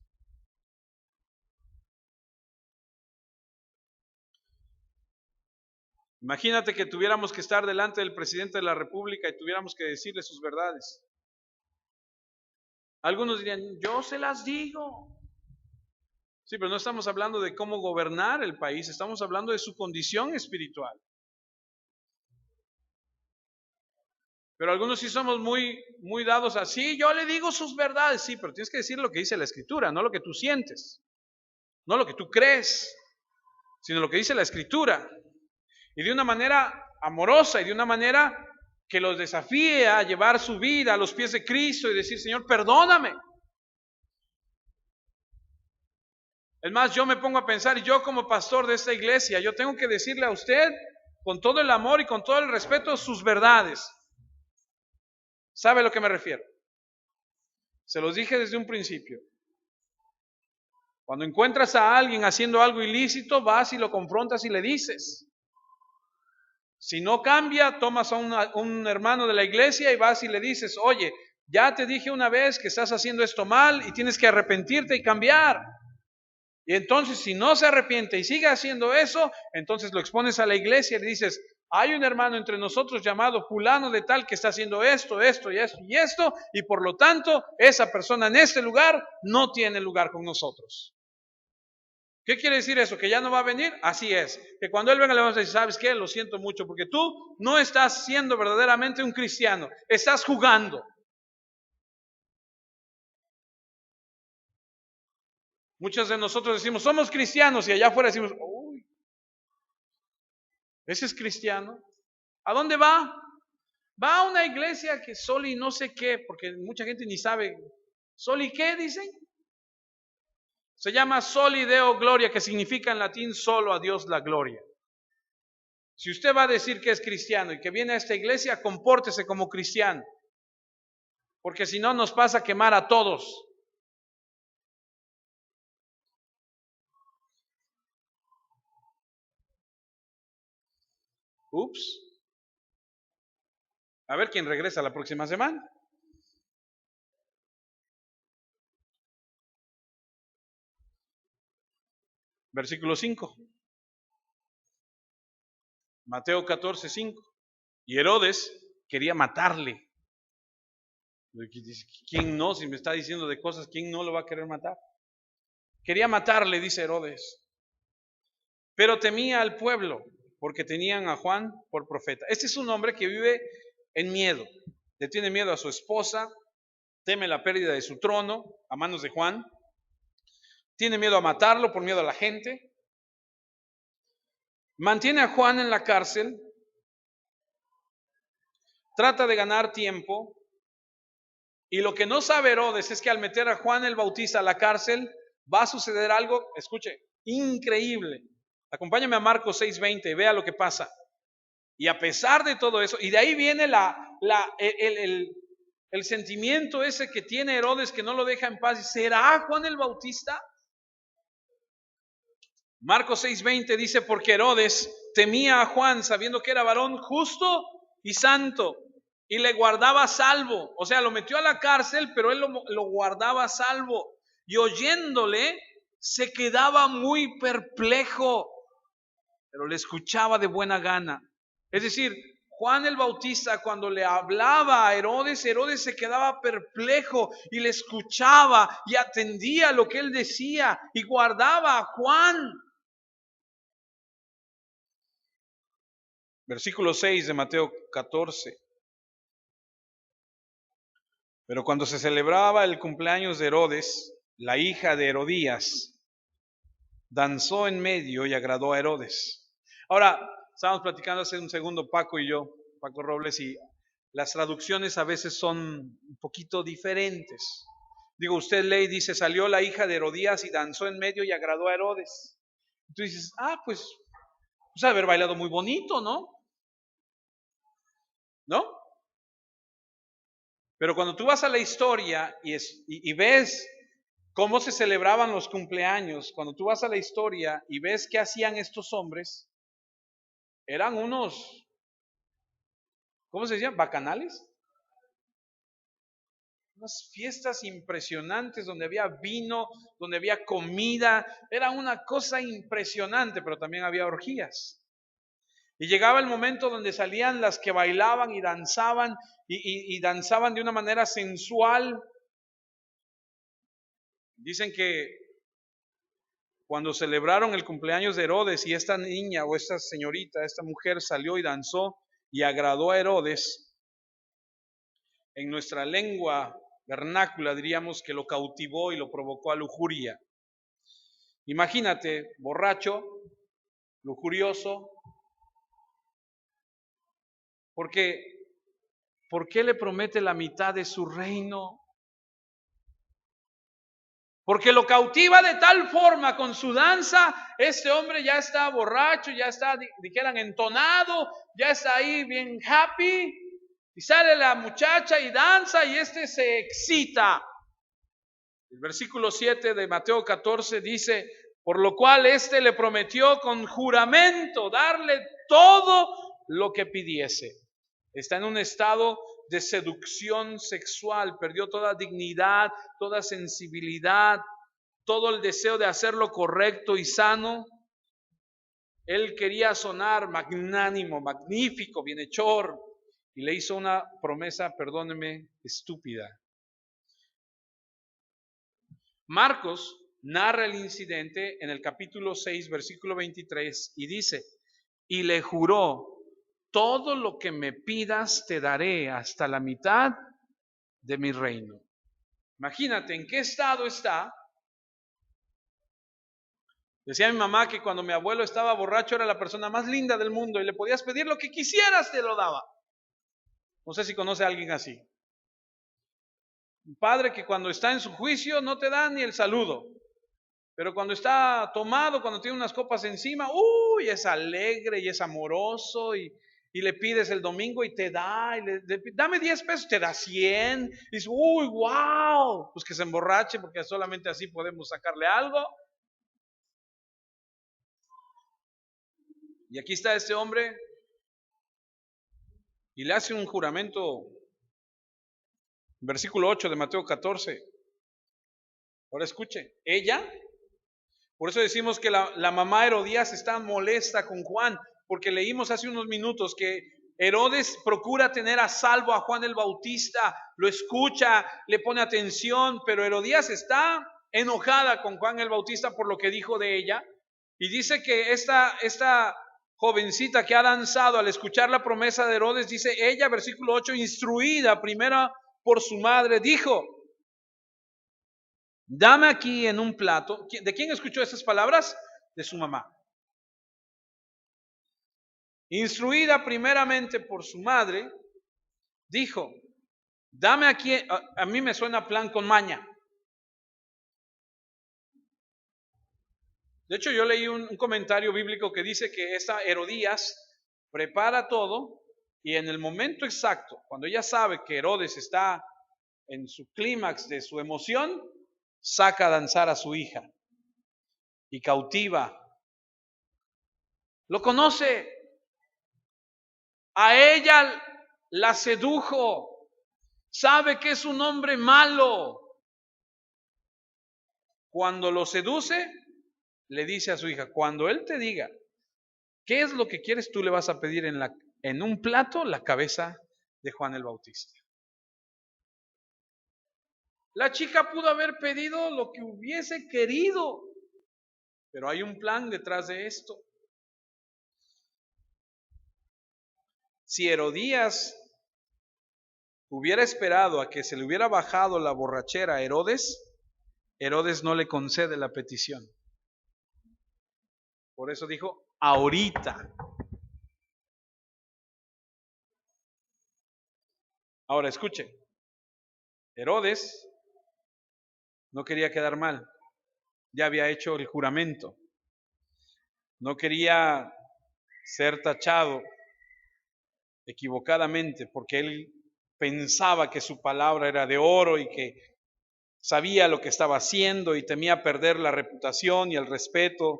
Imagínate que tuviéramos que estar delante del presidente de la República y tuviéramos que decirle sus verdades. Algunos dirían, yo se las digo. Sí, pero no estamos hablando de cómo gobernar el país, estamos hablando de su condición espiritual. Pero algunos sí somos muy dados a, sí, yo le digo sus verdades, sí, pero tienes que decir lo que dice la Escritura, no lo que tú sientes, no lo que tú crees, sino lo que dice la Escritura. Y de una manera amorosa y de una manera que los desafíe a llevar su vida a los pies de Cristo y decir, Señor, perdóname. Es más, yo me pongo a pensar, y yo como pastor de esta iglesia, yo tengo que decirle a usted, con todo el amor y con todo el respeto, sus verdades. ¿Sabe a lo que me refiero? Se los dije desde un principio. Cuando encuentras a alguien haciendo algo ilícito, vas y lo confrontas y le dices. Si no cambia, tomas a un hermano de la iglesia y vas y le dices, oye, ya te dije una vez que estás haciendo esto mal y tienes que arrepentirte y cambiar. Y entonces si no se arrepiente y sigue haciendo eso, entonces lo expones a la iglesia y le dices, hay un hermano entre nosotros llamado fulano de tal que está haciendo esto, esto y esto y esto, y por lo tanto esa persona en este lugar no tiene lugar con nosotros. ¿Qué quiere decir eso? ¿Que ya no va a venir? Así es. Que cuando Él venga le vamos a decir, ¿sabes qué? Lo siento mucho, porque tú no estás siendo verdaderamente un cristiano, estás jugando. Muchos de nosotros decimos, somos cristianos, y allá afuera decimos, uy, ¿ese es cristiano? ¿A dónde va? Va a una iglesia que soli no sé qué, porque mucha gente ni sabe. ¿Soli qué dicen? Se llama Soli Deo Gloria, que significa en latín solo a Dios la gloria. Si usted va a decir que es cristiano y que viene a esta iglesia, compórtese como cristiano. Porque si no nos pasa a quemar a todos. Ups. A ver quién regresa la próxima semana. Versículo 5. Mateo 14, 5. Y Herodes quería matarle. ¿Quién no? Si me está diciendo de cosas, ¿quién no lo va a querer matar? Quería matarle, dice Herodes. Pero temía al pueblo, porque tenían a Juan por profeta. Este es un hombre que vive en miedo. Le tiene miedo a su esposa, teme la pérdida de su trono a manos de Juan. Tiene miedo a matarlo por miedo a la gente. Mantiene a Juan en la cárcel. Trata de ganar tiempo. Y lo que no sabe Herodes es que al meter a Juan el Bautista a la cárcel, va a suceder algo, escuche, increíble. Acompáñame a Marcos 6:20 y vea lo que pasa. Y a pesar de todo eso, y de ahí viene el sentimiento ese que tiene Herodes que no lo deja en paz. ¿Será Juan el Bautista? Marcos 6:20 dice, porque Herodes temía a Juan sabiendo que era varón justo y santo y le guardaba salvo. O sea, lo metió a la cárcel, pero él lo guardaba salvo. Y oyéndole, se quedaba muy perplejo, pero le escuchaba de buena gana. Es decir, Juan el Bautista cuando le hablaba a Herodes, Herodes se quedaba perplejo y le escuchaba y atendía lo que él decía y guardaba a Juan. Versículo 6 de Mateo 14. Pero cuando se celebraba el cumpleaños de Herodes, la hija de Herodías danzó en medio y agradó a Herodes. Ahora, estábamos platicando hace un segundo Paco y yo, Paco Robles, y las traducciones a veces son un poquito diferentes. Digo, usted lee y dice, salió la hija de Herodías y danzó en medio y agradó a Herodes. Tú dices, pues haber bailado muy bonito, ¿no? ¿no? Pero cuando tú vas a la historia y ves cómo se celebraban los cumpleaños, cuando tú vas a la historia y ves qué hacían estos hombres, eran unos, ¿cómo se decían? ¿Bacanales? Unas fiestas impresionantes donde había vino, donde había comida, era una cosa impresionante, pero también había orgías. Y llegaba el momento donde salían las que bailaban y danzaban y danzaban de una manera sensual. Dicen que cuando celebraron el cumpleaños de Herodes y esta niña o esta señorita, esta mujer salió y danzó y agradó a Herodes, en nuestra lengua vernácula diríamos que lo cautivó y lo provocó a lujuria. Imagínate, borracho, lujurioso, porque ¿por qué le promete la mitad de su reino? Porque lo cautiva de tal forma con su danza, este hombre ya está borracho, ya está, dijeran, entonado, ya está ahí bien happy, y sale la muchacha y danza y este se excita. El versículo 7 de Mateo 14 dice, por lo cual este le prometió con juramento darle todo lo que pidiese. Está en un estado de seducción sexual, perdió toda dignidad, toda sensibilidad, todo el deseo de hacer lo correcto y sano. Él quería sonar magnánimo, magnífico, bienhechor, y le hizo una promesa, perdóneme, estúpida. Marcos narra el incidente en el capítulo 6, versículo 23, y dice, y le juró, todo lo que me pidas te daré hasta la mitad de mi reino. Imagínate en qué estado está. Decía mi mamá que cuando mi abuelo estaba borracho era la persona más linda del mundo y le podías pedir lo que quisieras, te lo daba. No sé si conoce a alguien así. Un padre que cuando está en su juicio no te da ni el saludo. Pero cuando está tomado, cuando tiene unas copas encima, es alegre y es amoroso y le pides el domingo y te da, y dame 10 pesos, te da 100. Y dice, wow, pues que se emborrache porque solamente así podemos sacarle algo. Y aquí está este hombre y le hace un juramento, versículo 8 de Mateo 14. Ahora escuche, ella, por eso decimos que la mamá Herodías está molesta con Juan, porque leímos hace unos minutos que Herodes procura tener a salvo a Juan el Bautista, lo escucha, le pone atención, pero Herodías está enojada con Juan el Bautista por lo que dijo de ella, y dice que esta jovencita que ha danzado al escuchar la promesa de Herodes, dice ella, versículo 8, instruida primero por su madre, dijo, dame aquí en un plato. ¿De quién escuchó esas palabras? De su mamá. Instruida primeramente por su madre, dijo, dame aquí, a mí me suena plan con maña. De hecho, yo leí un comentario bíblico que dice que esta Herodías prepara todo y en el momento exacto, cuando ella sabe que Herodes está en su clímax de su emoción, saca a danzar a su hija y cautiva. Lo conoce. A ella la sedujo. Sabe que es un hombre malo. Cuando lo seduce, le dice a su hija, cuando él te diga, ¿qué es lo que quieres? Tú le vas a pedir en un plato la cabeza de Juan el Bautista. La chica pudo haber pedido lo que hubiese querido, pero hay un plan detrás de esto. Si Herodías hubiera esperado a que se le hubiera bajado la borrachera a Herodes, Herodes no le concede la petición. Por eso dijo, ahorita. Ahora escuche, Herodes no quería quedar mal, ya había hecho el juramento, no quería ser tachado equivocadamente, porque él pensaba que su palabra era de oro y que sabía lo que estaba haciendo y temía perder la reputación y el respeto,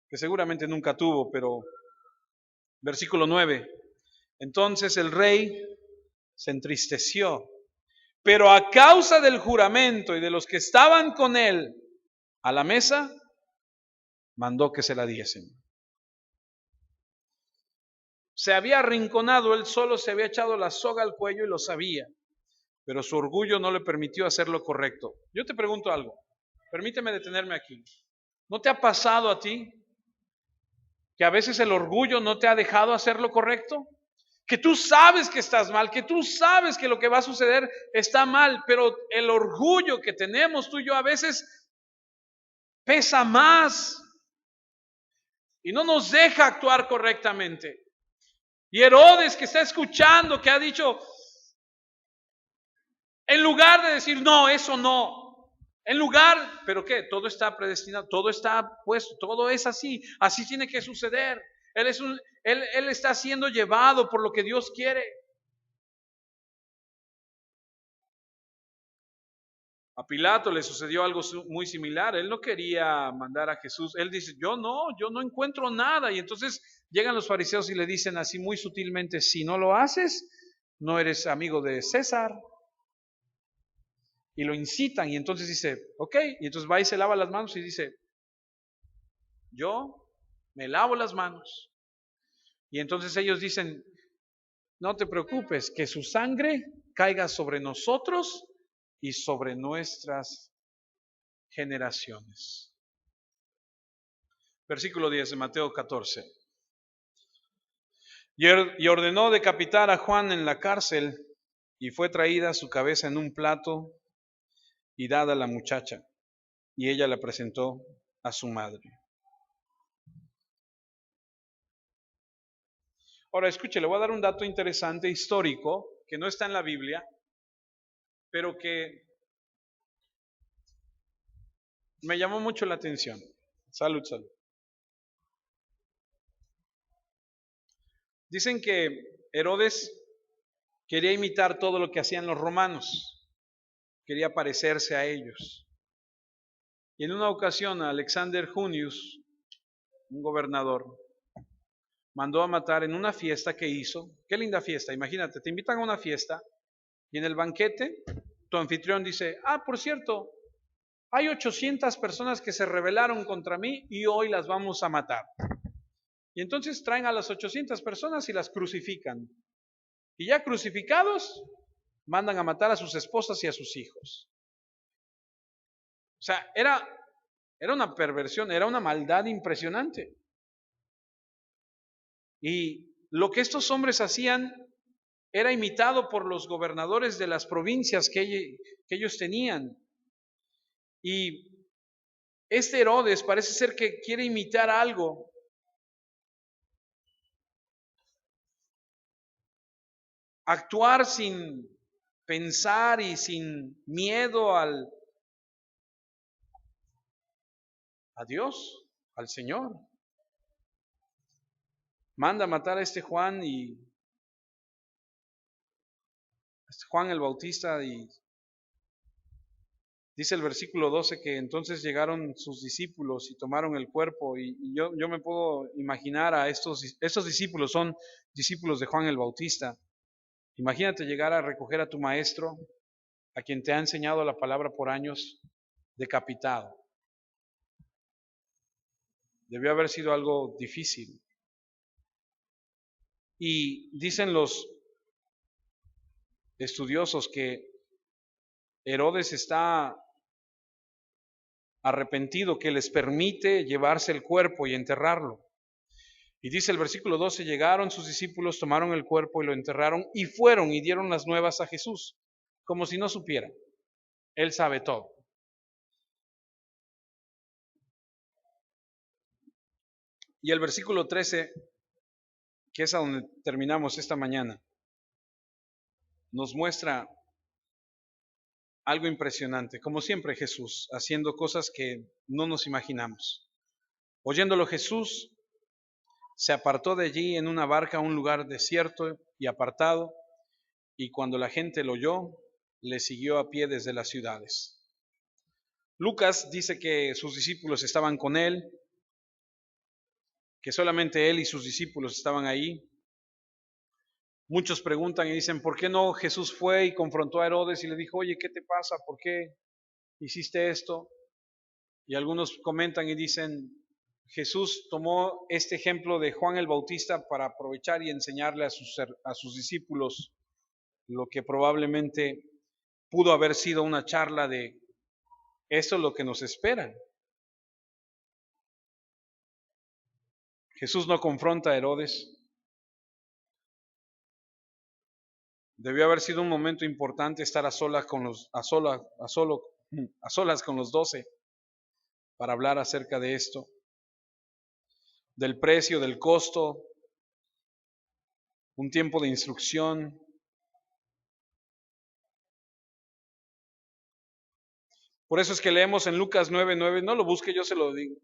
que seguramente nunca tuvo, pero versículo 9. Entonces el rey se entristeció, pero a causa del juramento y de los que estaban con él a la mesa, mandó que se la diesen. Se había arrinconado, él solo se había echado la soga al cuello y lo sabía, pero su orgullo no le permitió hacer lo correcto. Yo te pregunto algo, permíteme detenerme aquí. ¿No te ha pasado a ti que a veces el orgullo no te ha dejado hacer lo correcto? Que tú sabes que estás mal, que tú sabes que lo que va a suceder está mal, pero el orgullo que tenemos tú y yo a veces pesa más y no nos deja actuar correctamente. Y Herodes, que está escuchando, que ha dicho, en lugar de decir, no, eso no, en lugar, pero ¿qué? Todo está predestinado, todo está puesto, todo es así, así tiene que suceder. Él está siendo llevado por lo que Dios quiere. A Pilato le sucedió algo muy similar. Él no quería mandar a Jesús. Él dice, yo no encuentro nada. Y entonces llegan los fariseos y le dicen así muy sutilmente, si no lo haces, no eres amigo de César. Y lo incitan y entonces dice, ok. Y entonces va y se lava las manos y dice, yo me lavo las manos. Y entonces ellos dicen, no te preocupes, que su sangre caiga sobre nosotros y sobre nuestras generaciones. Versículo 10 de Mateo 14. Y ordenó decapitar a Juan en la cárcel, y fue traída su cabeza en un plato y dada a la muchacha, y ella la presentó a su madre. Ahora escuche, le voy a dar un dato interesante histórico que no está en la Biblia, pero que me llamó mucho la atención. Salud, salud. Dicen que Herodes quería imitar todo lo que hacían los romanos, quería parecerse a ellos. Y en una ocasión Alexander Junius, un gobernador, mandó a matar en una fiesta que hizo. Qué linda fiesta, imagínate, te invitan a una fiesta y en el banquete tu anfitrión dice, por cierto, hay 800 personas que se rebelaron contra mí y hoy las vamos a matar. Y entonces traen a las 800 personas y las crucifican. Y ya crucificados, mandan a matar a sus esposas y a sus hijos. O sea, era una perversión, era una maldad impresionante. Y lo que estos hombres hacían era imitado por los gobernadores de las provincias que ellos tenían. Y este Herodes parece ser que quiere imitar algo. Actuar sin pensar y sin miedo a Dios, al Señor. Manda a matar a este Juan Juan el Bautista, y dice el versículo 12 que entonces llegaron sus discípulos y tomaron el cuerpo, y yo me puedo imaginar a estos discípulos, son discípulos de Juan el Bautista. Imagínate llegar a recoger a tu maestro, a quien te ha enseñado la palabra por años, decapitado. Debió haber sido algo difícil. Y dicen los estudiosos que Herodes está arrepentido, que les permite llevarse el cuerpo y enterrarlo. Y dice el versículo 12, llegaron sus discípulos, tomaron el cuerpo y lo enterraron y fueron y dieron las nuevas a Jesús, como si no supiera. Él sabe todo. Y el versículo 13, que es a donde terminamos esta mañana, nos muestra algo impresionante, como siempre Jesús, haciendo cosas que no nos imaginamos. Oyéndolo Jesús, se apartó de allí en una barca a un lugar desierto y apartado, y cuando la gente lo oyó, le siguió a pie desde las ciudades. Lucas dice que sus discípulos estaban con él, que solamente él y sus discípulos estaban ahí. Muchos preguntan y dicen, ¿por qué no Jesús fue y confrontó a Herodes y le dijo, oye, ¿qué te pasa? ¿Por qué hiciste esto? Y algunos comentan y dicen, Jesús tomó este ejemplo de Juan el Bautista para aprovechar y enseñarle a sus discípulos lo que probablemente pudo haber sido una charla de esto es lo que nos espera. Jesús no confronta a Herodes. Debió haber sido un momento importante estar a solas con los 12 para hablar acerca de esto, del precio, del costo, un tiempo de instrucción. Por eso es que leemos en Lucas 9:9, no lo busque, yo se lo digo.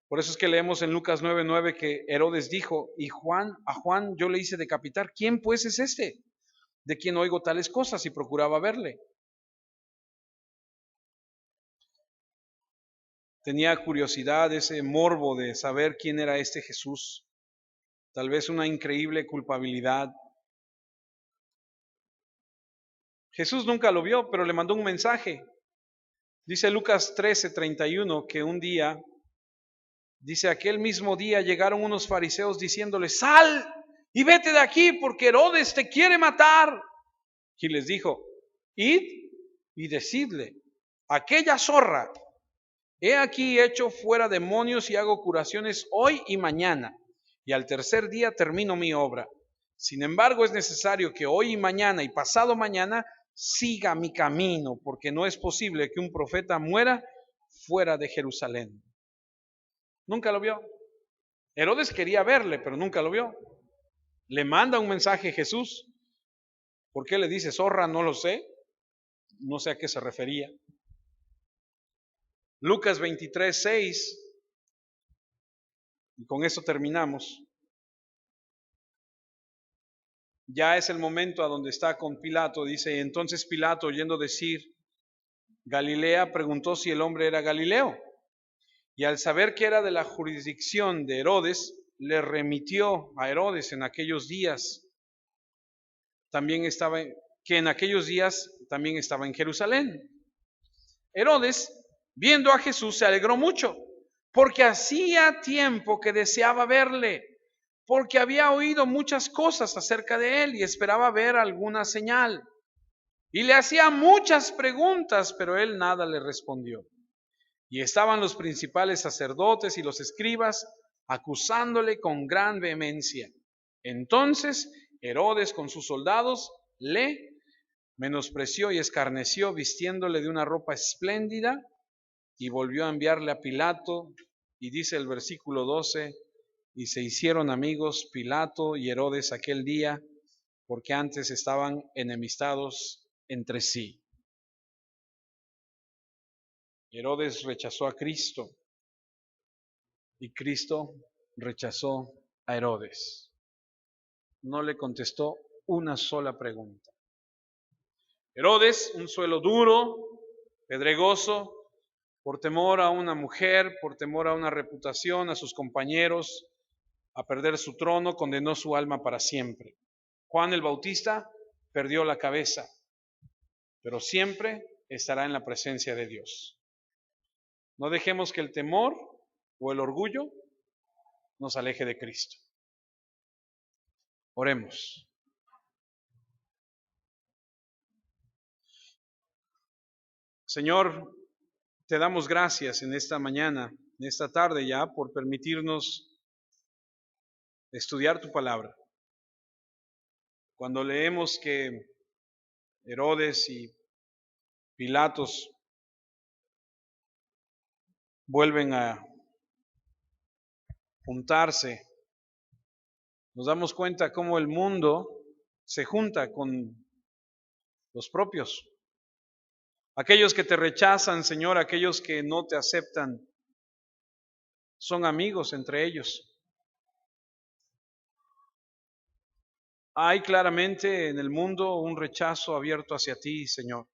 Por eso es que leemos en Lucas 9:9 que Herodes dijo, y a Juan yo le hice decapitar. ¿Quién pues es este? De quien oigo tales cosas, y procuraba verle. Tenía curiosidad, ese morbo de saber quién era este Jesús. Tal vez una increíble culpabilidad. Jesús nunca lo vio, pero le mandó un mensaje. Dice Lucas 13:31 que un día, dice, aquel mismo día llegaron unos fariseos diciéndole, sal y vete de aquí porque Herodes te quiere matar. Y les dijo, id y decidle, aquella zorra, he aquí hecho fuera demonios y hago curaciones hoy y mañana, y al tercer día termino mi obra. Sin embargo, es necesario que hoy y mañana y pasado mañana siga mi camino, porque no es posible que un profeta muera fuera de Jerusalén. Nunca lo vio. Herodes quería verle, pero nunca lo vio. Le manda un mensaje Jesús. ¿Por qué le dice zorra? No lo sé. No sé a qué se refería. Lucas 23:6, y con esto terminamos. Ya es el momento a donde está con Pilato. Dice, entonces Pilato, oyendo decir Galilea, preguntó si el hombre era Galileo. Y al saber que era de la jurisdicción de Herodes, le remitió a Herodes en aquellos días. En aquellos días también estaba en Jerusalén. Herodes, viendo a Jesús, se alegró mucho, porque hacía tiempo que deseaba verle, porque había oído muchas cosas acerca de él y esperaba ver alguna señal. Y le hacía muchas preguntas, pero él nada le respondió. Y estaban los principales sacerdotes y los escribas acusándole con gran vehemencia. Entonces Herodes con sus soldados le menospreció y escarneció vistiéndole de una ropa espléndida y volvió a enviarle a Pilato. Y dice el versículo 12, y se hicieron amigos Pilato y Herodes aquel día, porque antes estaban enemistados entre sí. Herodes rechazó a Cristo y Cristo rechazó a Herodes. No le contestó una sola pregunta. Herodes, un suelo duro, pedregoso, por temor a una mujer, por temor a una reputación, a sus compañeros, a perder su trono, condenó su alma para siempre. Juan el Bautista perdió la cabeza, pero siempre estará en la presencia de Dios. No dejemos que el temor o el orgullo nos aleje de Cristo. Oremos. Señor, te damos gracias en esta mañana, en esta tarde ya, por permitirnos estudiar tu palabra. Cuando leemos que Herodes y Pilatos vuelven a juntarse, nos damos cuenta cómo el mundo se junta con los propios. Aquellos que te rechazan, Señor, aquellos que no te aceptan, son amigos entre ellos. Hay claramente en el mundo un rechazo abierto hacia ti, Señor.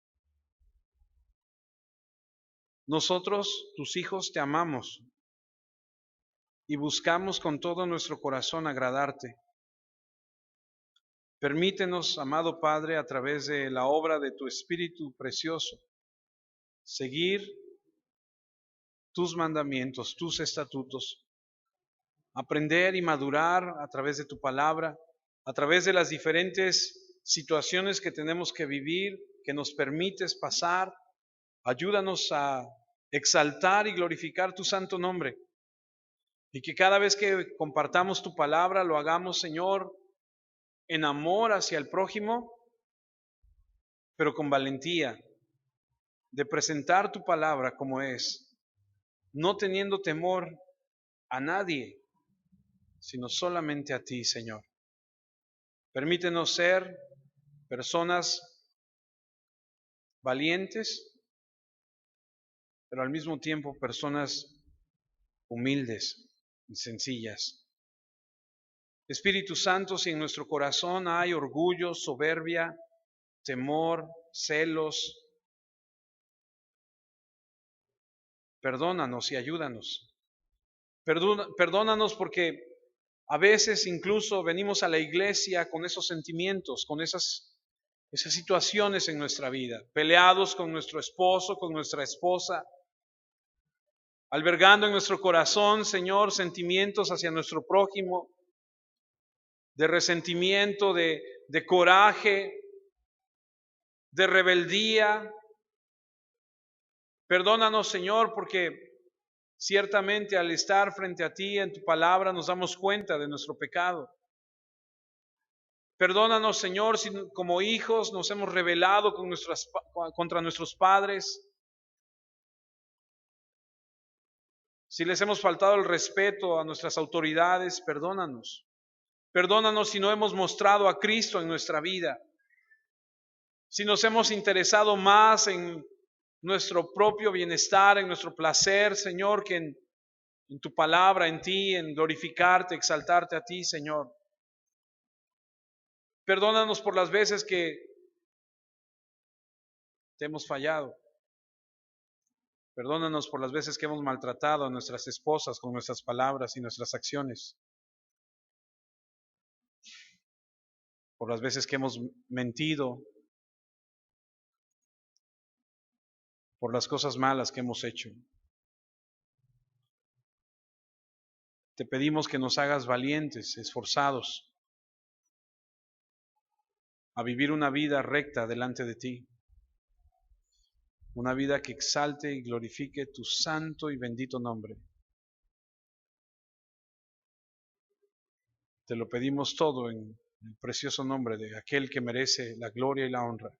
Nosotros, tus hijos, te amamos y buscamos con todo nuestro corazón agradarte. Permítenos, amado Padre, a través de la obra de tu Espíritu precioso, seguir tus mandamientos, tus estatutos, aprender y madurar a través de tu palabra, a través de las diferentes situaciones que tenemos que vivir, que nos permites pasar. Ayúdanos a exaltar y glorificar tu santo nombre. Y que cada vez que compartamos tu palabra lo hagamos, Señor, en amor hacia el prójimo, pero con valentía, de presentar tu palabra como es, no teniendo temor a nadie, sino solamente a ti, Señor. Permítenos ser personas valientes, pero al mismo tiempo personas humildes y sencillas. Espíritu Santo, si en nuestro corazón hay orgullo, soberbia, temor, celos, perdónanos y ayúdanos. Perdónanos porque a veces incluso venimos a la iglesia con esos sentimientos, con esas situaciones en nuestra vida, peleados con nuestro esposo, con nuestra esposa, albergando en nuestro corazón, Señor, sentimientos hacia nuestro prójimo, de resentimiento, de coraje, de rebeldía. Perdónanos, Señor, porque ciertamente al estar frente a ti en tu palabra nos damos cuenta de nuestro pecado. Perdónanos, Señor, si como hijos nos hemos rebelado contra nuestros padres, si les hemos faltado el respeto a nuestras autoridades, perdónanos. Perdónanos si no hemos mostrado a Cristo en nuestra vida, si nos hemos interesado más en nuestro propio bienestar, en nuestro placer, Señor, que en tu palabra, en ti, en glorificarte, exaltarte a ti, Señor. Perdónanos por las veces que te hemos fallado. Perdónanos por las veces que hemos maltratado a nuestras esposas con nuestras palabras y nuestras acciones. Por las veces que hemos mentido. Por las cosas malas que hemos hecho. Te pedimos que nos hagas valientes, esforzados, a vivir una vida recta delante de ti. Una vida que exalte y glorifique tu santo y bendito nombre. Te lo pedimos todo en el precioso nombre de aquel que merece la gloria y la honra.